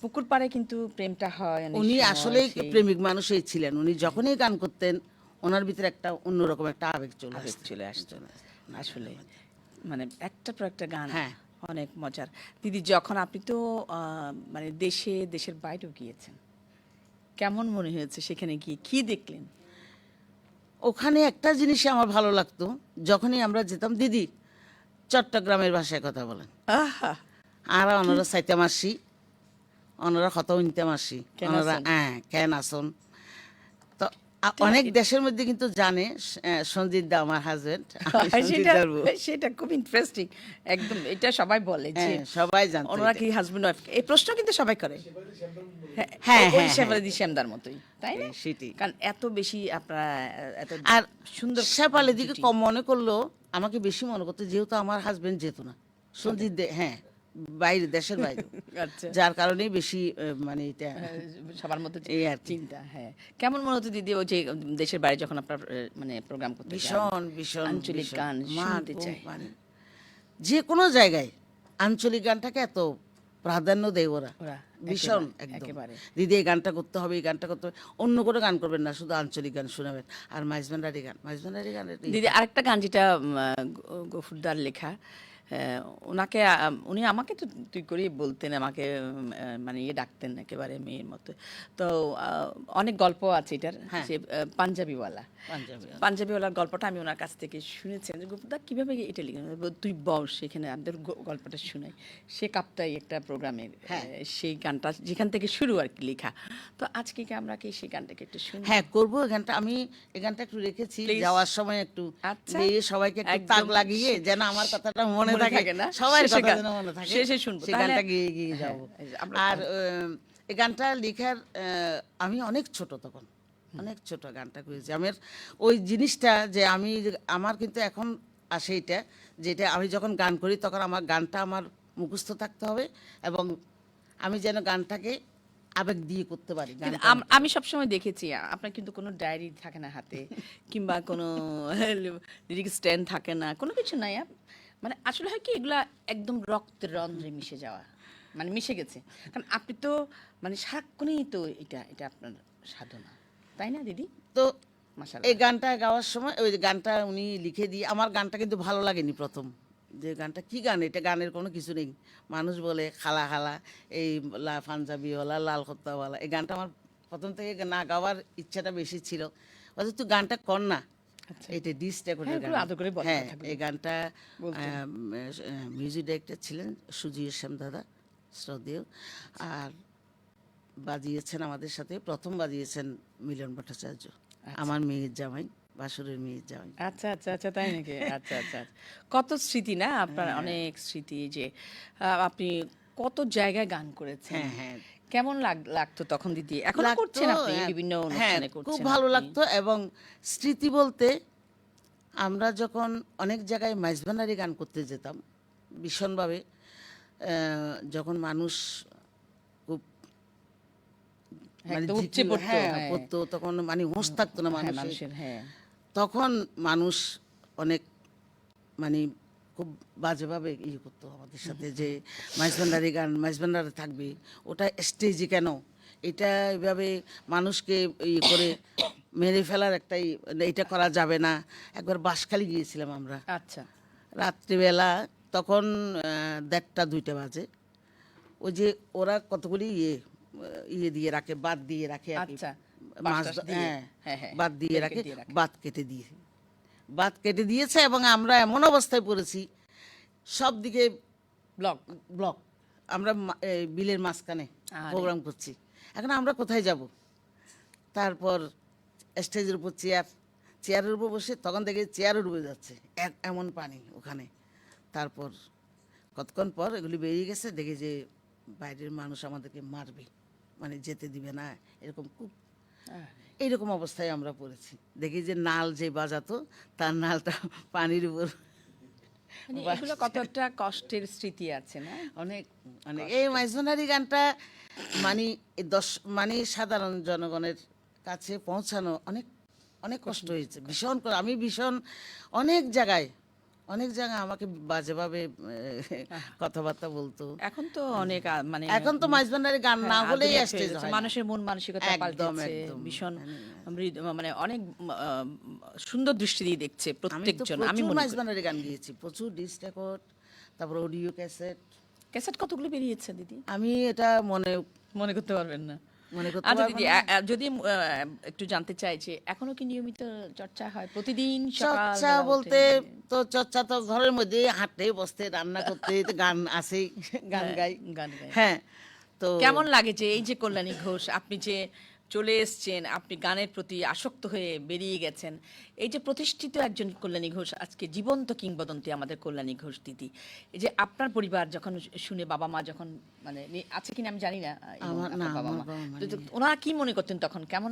পুকুর পাড়ে কিন্তু প্রেমটা হয় অনেক উনি সময়, আসলে সেই প্রেমিক মানুষই ছিলেন। উনি যখনই গান করতেন, ওনার ভিতরে একটা অন্যরকম একটা আবেগ চলে আবেগ আসতো। চলে আসতো আসলে, মানে একটার পর একটা গান হ্যাঁ। অনেক মজার। দিদি, যখন আপনি তো মানে দেশের বাইরেও গিয়েছেন, কেমন মনে হয়েছে সেখানে গিয়ে, কি দেখলেন? ওখানে একটা জিনিসই আমার ভালো লাগতো, যখনই আমরা যেতাম, দিদি চট্টগ্রামের ভাষায় কথা বলেন, আহা, আর ওনারা সাইতে মাসি, ওনারা কত উনতে মাসি, কেন ওনারা আছেন? হ্যাঁ কেন আসুন। তো অনেক দেশের মধ্যে কিন্তু জানে সঞ্জিত দা আমার হাজবেন্ড, সেটা সেটা খুব ইন্টারেস্টিং। একদম এটা সবাই বলে যে হ্যাঁ সবাই জানতো ওনারা এটা। কি হাজবেন্ড ওয়াইফ, এই প্রশ্ন কিন্তু সবাই করে। হ্যাঁ হ্যাঁ, ওই হ্যাঁ, শেফালি শ্যামদার মতোই, তাই না? সেটাই। কারণ এত বেশি আপনারা এত আর সুন্দর শেফালি দিকে জুটি। কম মনে করলো, আমাকে বেশি মনে করতো, যেহেতু আমার হাজবেন্ড যেত না সঞ্জিত দে, হ্যাঁ বাইরে, দেশের বাইরে, আচ্ছা, যার কারণেই বেশি মানে এটা হ্যাঁ, সবার মধ্যে এই আর কি। চিন্তা। হ্যাঁ, কেমন মনে হতো দিদি ওই যে দেশের বাইরে যখন আপনার মানে প্রোগ্রাম করতে যান? ভীষণ ভীষণ আঞ্চলিক ভীষণ। গান মা শুনতে গো, চাই। মানে যে কোনো জায়গায় আঞ্চলিক গানটাকে এত প্রাধান্য দেয় ওরা, ওরা ভীষণ একেবারে, একদম। একেবারে। দিদি এই গানটা করতে হবে, এই গানটা করতে হবে, অন্য কোনো গান করবেন না, শুধু আঞ্চলিক গান শোনাবেন। আর মাইজভান্ডারি গান, মাইজভান্ডারি গান দিদি আরেকটা গান যেটা গফুরদার লেখা, ওনাকে উনি আমাকে তো তুই করেই বলতেন, আমাকে মানে ইয়ে ডাকতেন একেবারে মেয়ের মতো। তো অনেক গল্প আছে এটার, হ্যাঁ। যে পাঞ্জাবিওয়ালা। পাঞ্জাবি গান। পাঞ্জাবিওয়ালার গল্পটা আমি ওনার কাছ থেকে শুনেছি যে গফুরদা কীভাবে এটা লিখেন, তুই বস সেখানে আমাদের গল্পটা শুনাই। সে কাপ্তাই একটা প্রোগ্রামের হ্যাঁ। সেই গানটা যেখান থেকে শুরু আর কি লেখা। তো আজকে কি আমরা কি সেই গানটাকে একটু শুনি? হ্যাঁ করবো, এই গানটা আমি, এই গানটা একটু রেখেছি Please. যাওয়ার সময় একটু আচ্ছা। গেয়ে সবাইকে একটু একদম তাক লাগিয়ে, যেন আমার কথাটা মনে মনে থাকে থাকে না? সবার শেষে কথা গান- যেন মনে থাকে, শেষে শুনবো। সেই তাহলে- গানটা গিয়ে গিয়ে হ্যাঁ, যাবো। এই যে আমরা- আর এই গানটা লেখার আমি অনেক ছোট তখন, অনেক ছোট গানটা করেছি। আমার ওই জিনিসটা যে আমি, আমার কিন্তু এখন আসে এটা, যেটা আমি যখন গান করি তখন আমার গানটা আমার মুখস্থ থাকতে হবে, এবং আমি যেন গানটাকে আবেগ দিয়ে করতে পারি কিন্তু গানটা। আমি সবসময় দেখেছি আপনার কিন্তু কোনো ডায়েরি থাকে না হাতে, কিংবা কোনো লিরিক স্ট্যান্ড থাকে না, কোনো কিছু নাই। মানে আসলে হয় কি, এগুলা একদম রক্তের রন্ধ্রে মিশে যাওয়া, মানে মিশে গেছে। কারণ আপনি তো মানে সারাক্ষণই তো এটা এটা আপনার সাধনা, তাই না দিদি? তো মাশাআল্লাহ। এই গানটা গাওয়ার সময় ওই যে গানটা উনি লিখে দিয়ে, আমার গানটা কিন্তু ভালো লাগেনি প্রথম, যে গানটা কি গান, এটা গানের কোনো কিছু নেই। মানুষ বলে খালা খালা, এই পাঞ্জাবিওয়ালা, লাল খত্তাওয়ালা, এই গানটা আমার প্রথম থেকে না গাওয়ার ইচ্ছাটা বেশি ছিল। বলছে তুই গানটা কর না, আচ্ছা। এটা ডিস হ্যাঁ, রেকর্ডের গান। এগুলো আদর করে বলে হ্যাঁ কথাগুলো। এই গানটা বলতেন। মিউজিক ডাইরেক্টর ছিলেন সুজির শ্যাম দাদা, শ্রদ্ধেয়। আর বাজিয়েছেন আমাদের সাথে, প্রথম বাজিয়েছেন মিলন ভট্টাচার্য, আমার মেয়ের জামাই, বাসুরের মেয়ের জামাই। আচ্ছা আচ্ছা আচ্ছা, তাই নাকি? আচ্ছা আচ্ছা। কত স্মৃতি না আপনার, অনেক স্মৃতি, যে আপনি কত জায়গায় গান করেছেন। হ্যাঁ হ্যাঁ কেমন লাগতো তখন দিদি? এখনো লাগতো, করছেন আপনি, হ্যাঁ, বিভিন্ন হ্যাঁ অনুষ্ঠানে করছেন খুব ভালো আপনি। লাগতো। এবং স্মৃতি বলতে, আমরা যখন অনেক জায়গায় মাইজভান্ডারি গান করতে যেতাম ভীষণভাবে, যখন মানুষ খুব হ্যাঁ, মানে একদম উপচে পড়তো, হ্যাঁ হ্যাঁ। পড়তো, তখন মানে হুঁশ থাকতো না হ্যাঁ, মানুষের। মানুষের, হ্যাঁ। তখন মানুষ অনেক মানে খুব বাজেভাবে ইয়ে করতো আমাদের সাথে, যে মাইজভান্ডারি গান মাইজভান্ডারে থাকবে, ওটা স্টেজে কেন, এটা এভাবে মানুষকে ইয়ে করে মেরে ফেলার একটাই, এটা করা যাবে না। একবার বাঁশখালী গিয়েছিলাম আমরা আচ্ছা। রাত্রিবেলা, তখন 1:30 2টা বাজে। ওই যে ওরা কতগুলি ইয়ে দিয়ে রাখে, বাদ দিয়ে রাখে আর কি। আচ্ছা, মাছ বাঁশ-টাশ দিয়ে। হ্যাঁ হ্যাঁ, হ্যাঁ, বাদ দিয়ে ব্যারিকেড রাখে, দিয়ে রাখে। বাদ কেটে দিয়ে, বাদ কেটে দিয়েছে, এবং আমরা এমন অবস্থায় পড়েছি, সব দিকে ব্লক। ব্লক। আমরা এই বিলের মাঝখানে আরে। প্রোগ্রাম করছি, এখন আমরা কোথায় যাব? তারপর স্টেজের উপর চেয়ারের উপর বসে, তখন দেখে চেয়ারও ডুবে যাচ্ছে, এমন পানি ওখানে। তারপর কতক্ষণ পর এগুলি বেরিয়ে গেছে, দেখে যে বাইরের মানুষ আমাদেরকে মারবে, মানে যেতে দিবে না, এরকম খুব এইরকম অবস্থায় আমরা পড়েছি। দেখি যে নাল যে বাজাতো, তার নালটা পানির উপর। মানে এগুলো কত একটা কষ্টের স্মৃতি আছে না? অনেক অনেক এই মাইজভান্ডারি গানটা মানে মানে সাধারণ জনগণের কাছে পৌঁছানো অনেক অনেক কষ্ট হয়েছে, ভীষণ আমি ভীষণ অনেক জায়গায় আমাকে বাজেভাবে কথাবার্তা বলতো। এখন তো অনেক মানে এখন তো মাইজভান্ডারি গান না হ্যাঁ, হলেই আধুনিক হয়ে স্টেজ গেছে। হয় না। মানুষের মন মানসিকতা একদম, পাল্টেছে, একদম। ভীষণ মানে অনেক সুন্দর দৃষ্টি দিয়ে দেখছে আমি তো প্রত্যেকজন। আমি প্রচুর মনে করি। মাইজভান্ডারি গান গিয়েছি, প্রচুর ডিস রেকর্ড, তারপর অডিও ক্যাসেট। ক্যাসেট কতগুলো বেরিয়েছে দিদি? আমি এটা মনে মনে করতে পারবেন না? মনে করতে আচ্ছা পারবো দিদি, না। যদি একটু জানতে চাই যে এখনো কি নিয়মিত চর্চা হয় প্রতিদিন চর্চা সকালবেলা উঠে? বলতে তো চর্চা তো ঘরের মধ্যে হাঁটতে বসতে রান্না করতে তো গান আসেই, গান হ্যাঁ, গাই। গান গাই। হ্যাঁ, তো কেমন লাগে যে এই যে কল্যাণী ঘোষ আপনি যে চলে এসছেন, আপনি গানের প্রতি আসক্ত হয়ে বেরিয়ে গেছেন, এই যে প্রতিষ্ঠিত একজন কল্যাণী ঘোষ আজকে জীবন্ত কিংবদন্তি আমাদের কল্যাণী ঘোষ দিদি, এই যে আপনার পরিবার যখন শুনে, বাবা মা যখন মানে আছে কিনা আমি জানি না, এবং আমার না, আপনার বাবা আমার মা বাবা মা তো নেই। ওনারা কি মনে করতেন তখন, কেমন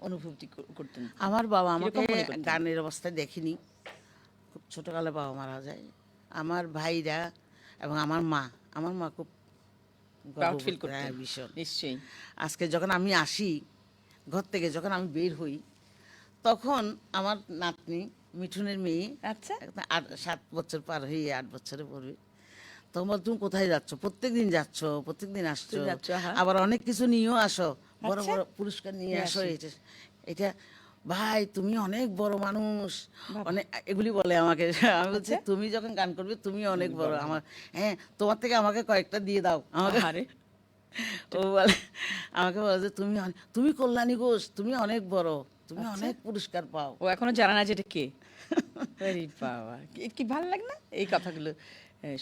অনুভূতি করতেন, আমার বাবা আমাকে কিরকম মনে করতেন? গানের অবস্থায় দেখিনি, খুব ছোটকালে বাবা মারা যায়। আমার ভাইরা এবং আমার মা খুব প্রাউড ফিল গর্ববোধ, করতেন হ্যাঁ, ভীষণ। নিশ্চয়ই। আজকে যখন আমি আসি ঘর থেকে, যখন আমি বের হই, তখন আমার নাতনি মিঠুনের মেয়ে আচ্ছা, 7 বছর পার হয়ে 8 বছরে পড়বে, তখন বল তুমি কোথায় যাচ্ছ, প্রত্যেকদিন যাচ্ছ, প্রত্যেকদিন আসছো, তুমি যাচ্ছ, হ্যাঁ। আবার অনেক কিছু নিয়েও আসো, বড় আচ্ছা। বড় পুরস্কার নিয়ে নিয়ে আসো, আসি। এটা এটা ভাই তুমি অনেক বড় মানুষ, বাবা। অনেক এগুলি বলে আমাকে। আমি বলছি আচ্ছা। তুমি যখন গান করবে তুমি অনেক বড়, বড় আমার হ্যাঁ তোমার থেকে আমাকে কয়েকটা দিয়ে দাও আমাকে। আরে ও বলে, আমাকে বলে যে তুমি কল্যাণী ঘোষ, তুমি অনেক বড়, তুমি আচ্ছা। অনেক পুরস্কার পাও। ও এখনো জানা না যেটা কে। আরে বাবা, কি ভালো লাগে না এই কথাগুলো,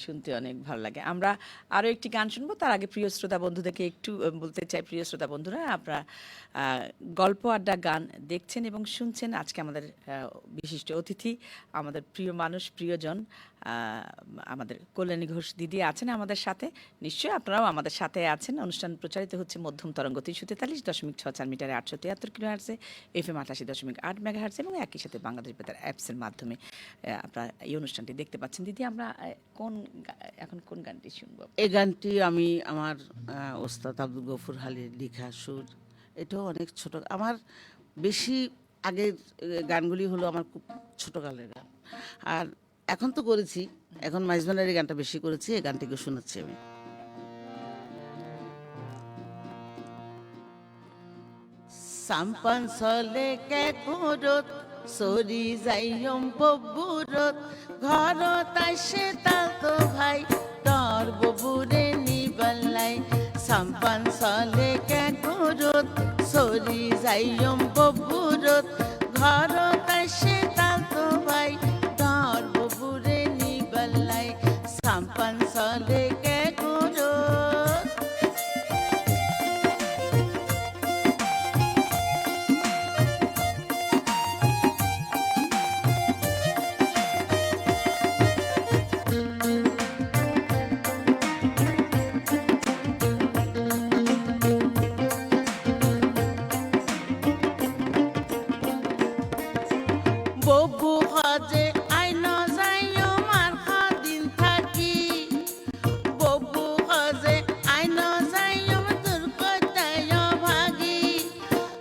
শুনতে অনেক ভালো লাগে। আমরা আরো একটি গান শুনবো, তার আগে প্রিয় শ্রোতা বন্ধুদেরকে একটু বলতে চাই, প্রিয় শ্রোতা বন্ধুরা, আপনারা গল্প আড্ডা গান দেখছেন এবং শুনছেন। আজকে আমাদের বিশিষ্ট অতিথি, আমাদের প্রিয় মানুষ, প্রিয়জন, আমাদের কল্যাণী ঘোষ দিদি আছেন আমাদের সাথে। নিশ্চয়ই আপনারাও আমাদের সাথে আছেন। অনুষ্ঠান প্রচারিত হচ্ছে মধ্যম তরঙ্গ 343.64 মিটারে, 873 কিলোহার্টজে, FM 88.8 মেগাহার্টজ এবং একই সাথে বাংলাদেশ বেতার অ্যাপসের মাধ্যমে আপনারা এই অনুষ্ঠানটি দেখতে পাচ্ছেন। দিদি, আমরা এখন কোন গানটি শুনবো? এই গানটি আমি আমার ওস্তাদ আব্দুল গফুর হালির লেখা সুর। এটাও অনেক ছোট, আমার বেশি আগের গানগুলি হলো আমার খুব ছোটকালের গান। আর এখন তো করেছি, এখন মাইজবানের এই গানটা বেশি করেছি, এই গানটিকে শোনাচ্ছি আমি। সাম্পান সলে কে কুরত সরি যাইয়ম ববুরত ঘরত আসে তাতো ভাই তর ববুরে নিবালাই। সাম্পান সলে কে কুরত সরি যাইয়ম ববুরত ঘরত আসে তাতো ভাই তর ববুরে নিবালাই। সাম্পান সলে কে কুরত। ববু হজে আইন যাইও মার দিন থাকি, ববু হজে আইন যাইও দুর্গতায় ভাগি।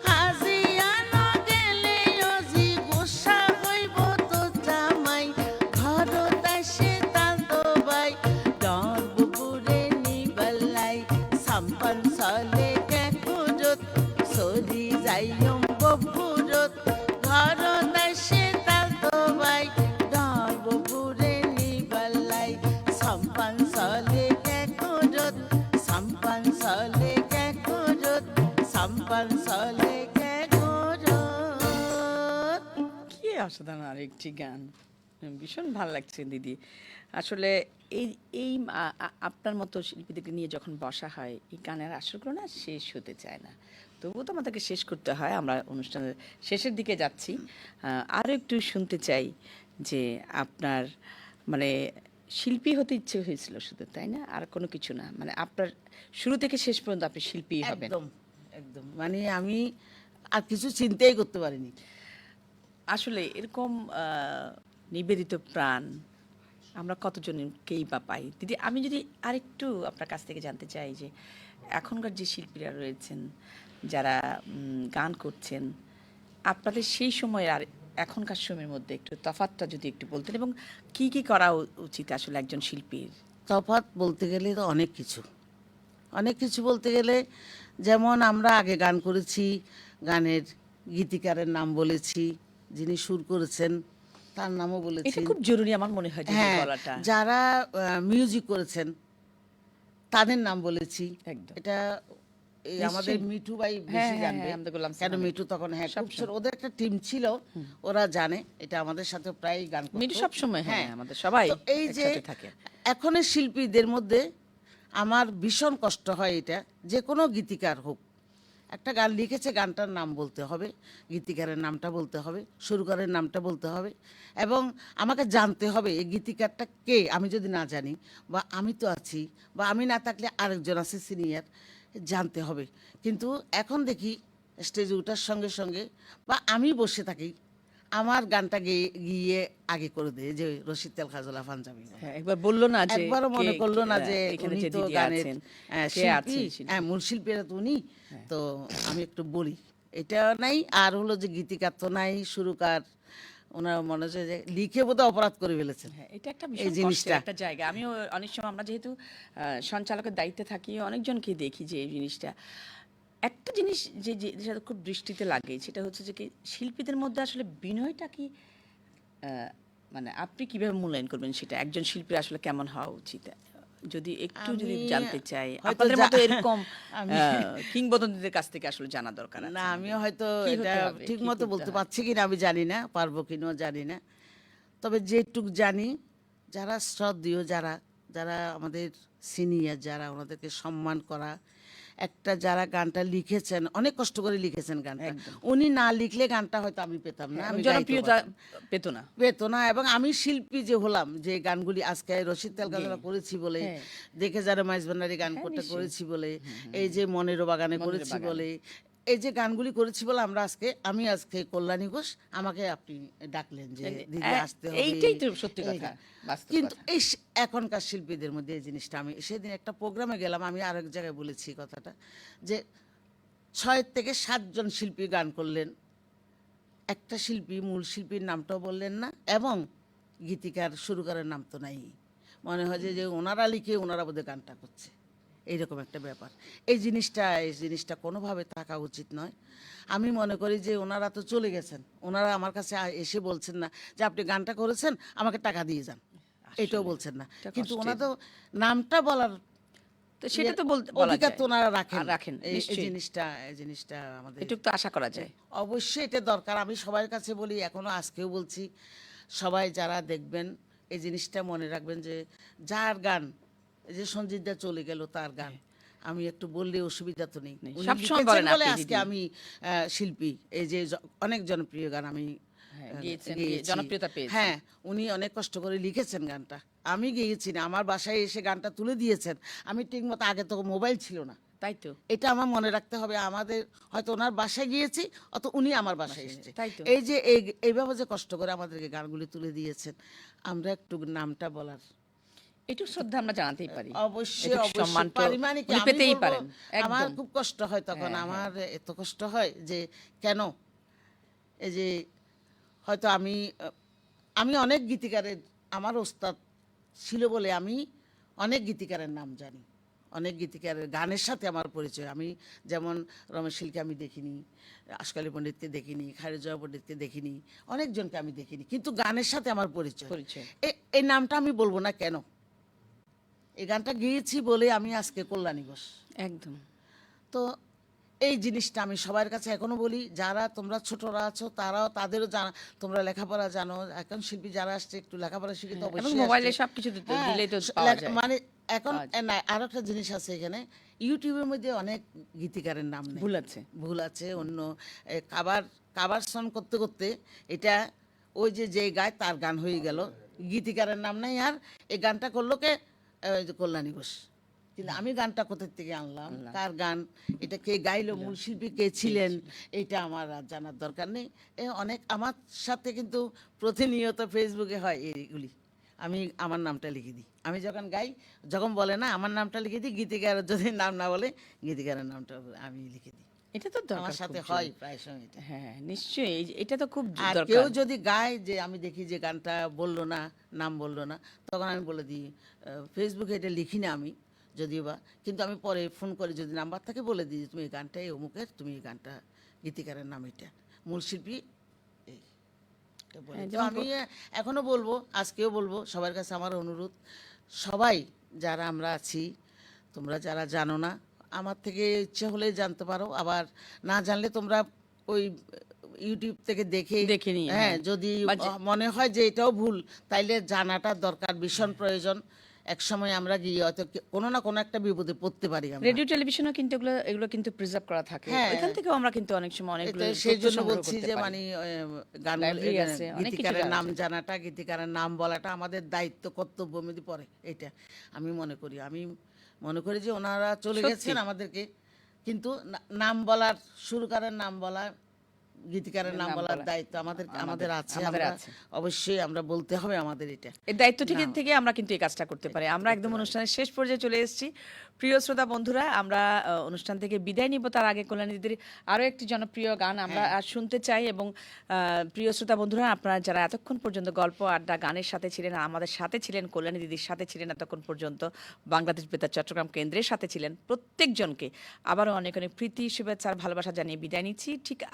হাজিয়ানো গেলে অজি গোসা হইব তো জামাই ঘরত আসে তালতো বাই ডর ববুরে নিবালাই। সাম্পান সলে কে কুরত সরি যাইও ববুরত ঘরত আসে তালতো বাই ডর ববুরে নিবালাই। সাম্পান সলে কে কুরত, সাম্পান সলে কে কুরত, সাম্পান সলে কে কুরত। কি অসাধারণ আরেকটি গান, ভীষণ ভালো লাগছে দিদি। আসলে এই এই আপনার মতো শিল্পীদেরকে নিয়ে যখন বসা হয়, এই গানের আসরগুলো না শেষ হতে চায় না, তবুও তো আমাদেরকে শেষ করতে হয়। আমরা অনুষ্ঠানের শেষের দিকে যাচ্ছি, আরও একটু শুনতে চাই যে আপনার মানে শিল্পী হতে ইচ্ছে হয়েছিল শুধু, তাই না? আর কোনো কিছু না, মানে আপনার শুরু থেকে শেষ পর্যন্ত আপনি শিল্পী হবেন। একদম একদম, মানে আমি আর কিছু চিন্তাই করতে পারিনি। আসলে এরকম নিবেদিত প্রাণ আমরা কতজনকেই বা পাই। দিদি, আমি যদি আরেকটু আপনার কাছ থেকে জানতে চাই যে এখনকার যে শিল্পীরা রয়েছেন, যারা গান করছেন, আপনাদের সেই সময়ের আর এখনকার সময়ের মধ্যে একটু তফাৎটা যদি একটু বলতেন, এবং কি কি করা উচিত আসলে একজন শিল্পীর? তফাৎ বলতে গেলে তো অনেক কিছু, অনেক কিছু বলতে গেলে, যেমন আমরা আগে গান করেছি, গানের গীতিকারের নাম বলেছি, যিনি সুর করেছেন তার নামও এটা বলেছি। খুব জরুরি আমার মনে হয় যে হ্যাঁ, বলাটা। যারা মিউজিক করেছেন তাদের নাম বলেছি। একদম। এটা এই আমাদের মিঠু ভাই বেশি জানবে, আমাদের গোলাম কেন মিঠু তখন খুব ছোট, ওদের একটা টিম ছিল, ওরা জানে এটা, আমাদের সাথে প্রায় গান করতো। মিঠু সবসময় আমাদের সবাই তো এই যে একসাথে থাকে। এখনের শিল্পীদের মধ্যে আমার ভীষণ কষ্ট হয়, এটা যে কোনো গীতিকার হোক, একটা গান লিখেছে, গানটার নাম বলতে হবে, গীতিকারের নামটা বলতে হবে, সুরকারের নামটা বলতে হবে, এবং আমাকে জানতে হবে এই গীতিকারটা কে। আমি যদি না জানি, বা আমি তো আছি, বা আমি না থাকলে আরেকজন আছে সিনিয়র, জানতে হবে। কিন্তু এখন দেখি স্টেজে ওঠার সঙ্গে সঙ্গে, বা আমি বসে থাকি, আমার গানটা গিয়ে আগে করে দেয় যে রশিদ তেল খাজলা পাঞ্জাবি। একবার বললো না যে, একবারও মনে করলো না যে এখানে উনি যে তো দিদি গানের আছেন, শিল্পী, মূল শিল্পীরা তো উনি। তো আমি একটু বলি, এটা নাই। আর হলো যে গীতিকার তো নাই, সুরকার, ওনার মনে হচ্ছে যে লিখে বোধহয় অপরাধ করে ফেলেছেন। এটা একটা এই ভীষণ জিনিসটা কষ্টের একটা জায়গা। আমিও অনেক সময়, আমরা যেহেতু সঞ্চালকের দায়িত্বে থাকি, অনেকজনকে দেখি যে এই জিনিসটা, একটা জিনিস যে যেটা খুব দৃষ্টিতে লাগে, সেটা হচ্ছে যে কি শিল্পীদের মধ্যে আসলে বিনয়টা কি, মানে আপনি কিভাবে মূল্যায়ন করবেন সেটা, একজন শিল্পীর আসলে কেমন হওয়া উচিত, যদি একটু যদি আমি জানতে চাই, হয়তো আপনাদের মতো এরকম আমি কিংবদন্তিদের কাছ থেকে আসলে জানা দরকার আছে। না, আমিও হয়তো কি এটা হতে হবে, ঠিক কি মতো করতে বলতে হয়? পারছি কিনা আমি জানি না, পারবো কিনা জানি না। তবে যেটুক জানি, যারা শ্রদ্ধেয়, যারা যারা আমাদের সিনিয়র, যারা ওনাদেরকে সম্মান করা, একটা যারা গানটা লিখেছেন, অনেক কষ্ট করে লিখেছেন গানটা, উনি না লিখলে গানটা হয়তো আমি পেতাম না, আমি গাইতে জনপ্রিয়তা পারতাম পেত না। পেত না। এবং আমি শিল্পী যে হলাম, যে গানগুলি আজকে রশিদ তেলকাজলা করেছি বলে, দেখে যারা মাইজ ভান্ডারি গান করতে করেছি বলে, এই যে মনেরও বাগানে করেছি বলে, এই যে গানগুলি করেছি বলে আমি আজকে কল্যাণী ঘোষ, আমাকে আপনি ডাকলেন যে দিদি আসতে হবে। এইটাই তো সত্যি কথা, বাস্তব কিন্তু কথা। এই এখনকার শিল্পীদের মধ্যে এই জিনিসটা, আমি সেদিন একটা প্রোগ্রামে গেলাম, আমি আরেক জায়গায় বলেছি কথাটা, যে 6 থেকে 7 জন শিল্পী গান করলেন, একটা শিল্পী, মূল শিল্পীর নামটাও বললেন না, এবং গীতিকার সুরকারের নাম তো নাই। মনে হয় যে ওনারা লিখে ওনারা বোধহয় গানটা করছে, এইরকম একটা ব্যাপার। এই জিনিসটা কোনোভাবে থাকা উচিত নয়। আমি মনে করি যে ওনারা তো চলে গেছেন, ওনারা আমার কাছে এসে বলছেন না যে আপনি গানটা করেছেন, আমাকে টাকা দিয়ে যান, এটাও বলছেন না। কিন্তু ওনারা তো নামটা বলার তো সেটা তো বলা অধিকার যায়, তো ওনারা রাখেন। রাখেন এই নিশ্চয়ই। জিনিসটা আমাদের এটুকু তো আশা করা যায়। অবশ্যই এটা দরকার। আমি সবার কাছে বলি, এখনো আজকেও বলছি, সবাই যারা দেখবেন এই জিনিসটা মনে রাখবেন যে যার গান, এই যে সঞ্জিত দা চলে গেল, তার গান আমি একটু বললে অসুবিধা তো নেই, উনি সবসময় লিখেছেন বলেন বলে আপনি আজকে দিদি। আমি শিল্পী। এই যে অনেক জনপ্রিয় গান আমি গেয়েছেন, গেয়েছি। জনপ্রিয়তা পেয়েছেন। হ্যাঁ, উনি অনেক কষ্ট করে লিখেছেন গানটা, আমি গেয়েছি না, আমার বাসায় এসে গানটা তুলে দিয়েছেন। আমি ঠিকমতো, আগে তো মোবাইল ছিল না, তাই তো, এটা আমার মনে রাখতে হবে। আমাদের হয়তো ওনার বাসায় গিয়েছি, অত উনি আমার বাসায় এসেছে। তাই তো। এই যে এইভাবে যে কষ্ট করে আমাদেরকে গানগুলি তুলে দিয়েছেন, আমরা একটু নামটা বলার একটু শ্রদ্ধা আমরা জানাতেই পারি। অবশ্যই এটুকু অবশ্যই সম্মান তো পারি। মানে কি, উনি আমি পেতেই বলবো, পারেন। আমার একদম। খুব কষ্ট হয় তখন, আমার এত কষ্ট হয় যে কেন, এই যে হয়তো আমি অনেক গীতিকারের, আমার ওস্তাদ ছিল বলে আমি অনেক গীতিকারের নাম জানি, অনেক গীতিকারের গানের সাথে আমার পরিচয়। আমি যেমন রমেশ শীলকে আমি দেখিনি, আশকালী পণ্ডিতকে দেখিনি, খায়রুজ্জামান পণ্ডিতকে দেখিনি, অনেকজনকে আমি দেখিনি, কিন্তু গানের সাথে আমার পরিচয়। এই নামটা আমি বলবো না কেন, এই গানটা গেয়েছি বলে আমি আজকে কল্যাণী ঘোষ। একদম। তো এই জিনিসটা আমি সবার কাছে এখনো বলি, যারা তোমরা ছোটরা আছো, তারাও, তাদেরও জানা, তোমরা লেখাপড়া জানো, এখন শিল্পী যারা আসছে একটু লেখাপড়া শিখে তো এবং অবশ্যই মোবাইলে আসছে। সবকিছু হ্যাঁ, দিলেই তো পাওয়া যায়। মানে এখন না, আর একটা জিনিস আছে এখানে, ইউটিউবের মধ্যে অনেক গীতিকারের নাম নেই, ভুল আছে অন্য কাবার সং করতে করতে এটা, ওই যে গায় তার গান হয়ে গেল, গীতিকারের নাম নাই, আর এই গানটা করলো কে, ওই যে কল্যাণী ঘোষ। কিন্তু আমি গানটা কোথা থেকে আনলাম, কার গান, এটা কে গাইলো, মূল শিল্পী কে ছিলেন, এটা আমার আর জানার দরকার নেই। অনেক আমার সাথে কিন্তু প্রতিনিয়ত ফেসবুকে হয় এইগুলি, আমি আমার নামটা লিখে দিই, আমি যখন গাই, যখন বলে না আমার নামটা লিখে দিই, গীতিকারের যদি নাম না বলে গীতিকারের নামটা আমি লিখে দিই। এটা তো দরকার, আমার সাথে হয় প্রায় সময় এটা। হ্যাঁ নিশ্চয়ই, এটা তো খুব আর দরকার। কেউ যদি গায়, যে আমি দেখি যে গানটা বললো না, নাম বললো না, তখন আমি বলে দিই, ফেসবুকে এটা লিখি না আমি যদিও বা, কিন্তু আমি পরে ফোন করে যদি নাম্বার থাকে বলে দিই, তুমি এই গানটা এই অমুকের, তুমি এই গানটা, গীতিকারের নাম এটা, মূল শিল্পী এই। তো আমি এখনো বলবো, আজকেও বলবো, সবার কাছে আমার অনুরোধ, সবাই যারা আমরা আছি, তোমরা যারা জানো না, আমার থেকে ইচ্ছে হলে জানতে পারো, আবার না জানলে তোমরা ওই ইউটিউব থেকে দেখে দেখে নিয়ে, হ্যাঁ, হ্যাঁ। যদি বা যে- মনে হয় যে এটাও ভুল, তাইলে জানাটা দরকার, ভীষণ প্রয়োজন। এক সময় আমরা গিয়ে হয়তো কোনো না কোনো একটা বিপদে পড়তে পারি আমরা। রেডিও টেলিভিশনও কিন্তু এগুলো কিন্তু প্রিজার্ভ করা থাকে, হ্যাঁ। ওইখান থেকেও আমরা কিন্তু অনেক সময় অনেকগুলো এটা সেই তথ্য জন্য সংগ্রহ বলছি করতে যে পারি। মানে গান Library আছে, অনেক কিছু গীতিকারের জানা নাম যায়। জানাটা, গীতিকারের নাম বলাটা আমাদের দায়িত্ব, কর্তব্য মধ্যে পড়ে। এটা আমি মনে করি যে ওনারা চলে সত্যি। গেছেন আমাদেরকে, কিন্তু নাম বলার, সুরকারের নাম বলা, গীতিকারের নাম নাম বলার বলা দায়িত্ব আমাদের আছে। আমাদের আমরা আছে। অবশ্যই আমরা বলতে হবে আমাদের এটা। এই দায়িত্ব থেকে না। থেকে আমরা কিন্তু এই কাজটা করতে পারি। আমরা একদম অনুষ্ঠানের শেষ পর্যায়ে চলে এসেছি। প্রিয় শ্রোতা বন্ধুরা, আমরা অনুষ্ঠান থেকে বিদায় নিব, তার আগে কল্যাণী দিদির আরো একটি জনপ্রিয় গান আমরা আর শুনতে চাই। এবং প্রিয় শ্রোতা বন্ধুরা, আপনারা যারা এতক্ষণ পর্যন্ত গল্প আড্ডা গানের সাথে ছিলেন, আমাদের সাথে ছিলেন, কল্যাণী দিদির সাথে ছিলেন এতক্ষণ পর্যন্ত, বাংলাদেশ বেতার চট্টগ্রাম কেন্দ্রের সাথে ছিলেন, প্রত্যেকজনকে আবারও অনেক অনেক প্রীতি, শুভেচ্ছা আর ভালোবাসা জানিয়ে বিদায় নিচ্ছি। ঠিক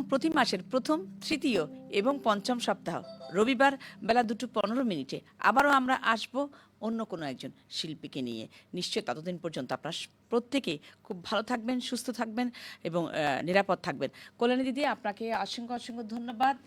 প্রতি মাসের প্রথম, তৃতীয় এবং পঞ্চম সপ্তাহ রবিবার বেলা 2:15 আবারও আমরা আসব অন্য কোনো একজন শিল্পীকে নিয়ে। নিশ্চয় ততদিন পর্যন্ত আপনারা প্রত্যেকে খুব ভালো থাকবেন, সুস্থ থাকবেন এবং নিরাপদ থাকবেন। কল্যাণী দিদি, আপনাকে অসংখ্য অসংখ্য ধন্যবাদ,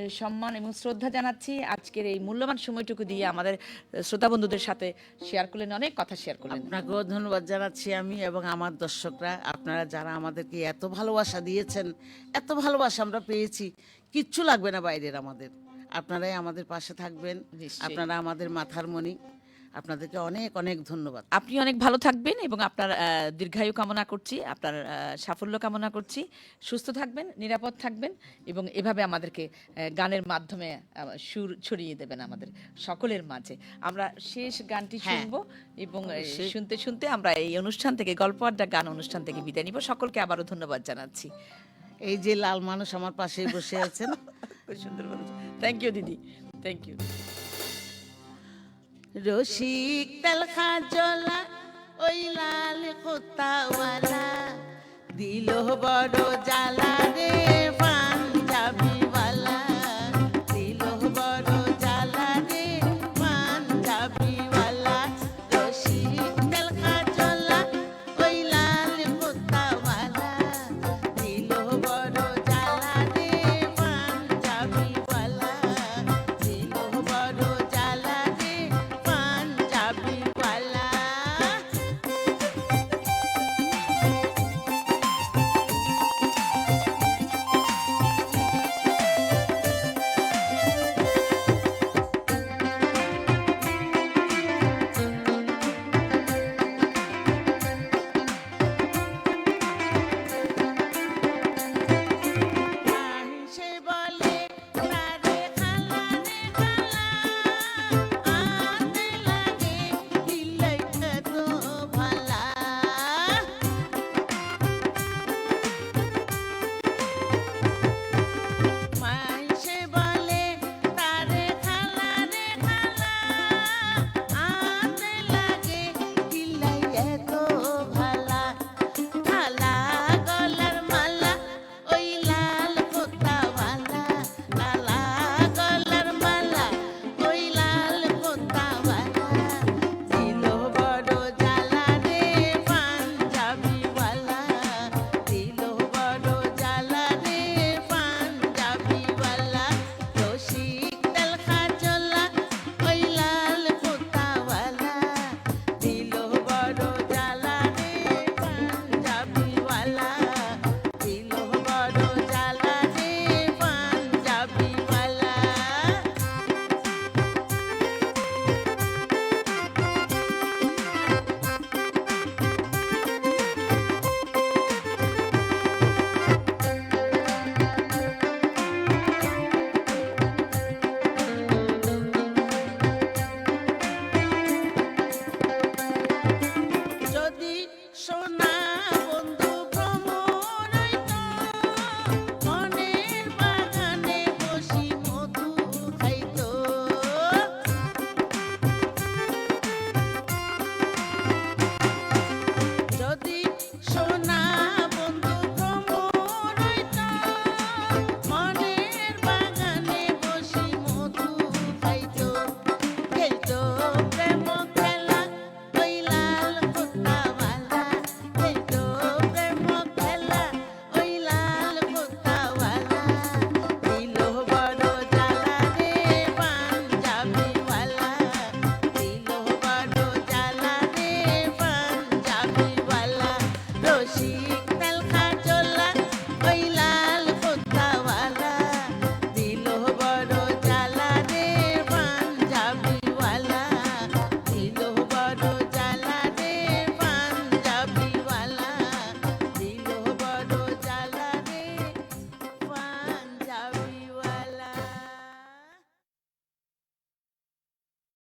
সম্মান এবং শ্রদ্ধা জানাচ্ছি। আজকের এই মূল্যবান সময়টুকু দিয়ে আমাদের শ্রোতা বন্ধুদের সাথে শেয়ার করলেন, অনেক কথা শেয়ার করলেন। আপনাকেও ধন্যবাদ জানাচ্ছি আমি এবং আমার দর্শকরা, আপনারা যারা আমাদেরকে এত ভালোবাসা দিয়েছেন, এত ভালোবাসা আমরা পেয়েছি, কিচ্ছু লাগবে না বাইরের আমাদের, আপনারাই আমাদের পাশে থাকবেন। নিশ্চয়ই। আপনারা আমাদের মাথার মণি, আপনাদেরকে অনেক অনেক ধন্যবাদ। আপনি অনেক ভালো থাকবেন এবং আপনার দীর্ঘায়ু কামনা করছি, আপনার সাফল্য কামনা করছি। সুস্থ থাকবেন, নিরাপদ থাকবেন এবং এভাবে আমাদেরকে গানের মাধ্যমে সুর ছড়িয়ে দেবেন আমাদের সকলের মাঝে। আমরা শেষ গানটি শুনবো এবং শুনতে শুনতে আমরা এই অনুষ্ঠান থেকে, গল্প আড্ডা গান অনুষ্ঠান থেকে বিদায় নিব। সকলকে আবারও ধন্যবাদ জানাচ্ছি। এই যে লাল মানুষ আমার পাশেই বসে আছেন। খুব সুন্দর বলেছেন। থ্যাংক ইউ দিদি, থ্যাংক ইউ। রসিক তেলখা জলা ওই লাল কোতাওয়ালা দিল বড় জ্বালা রে।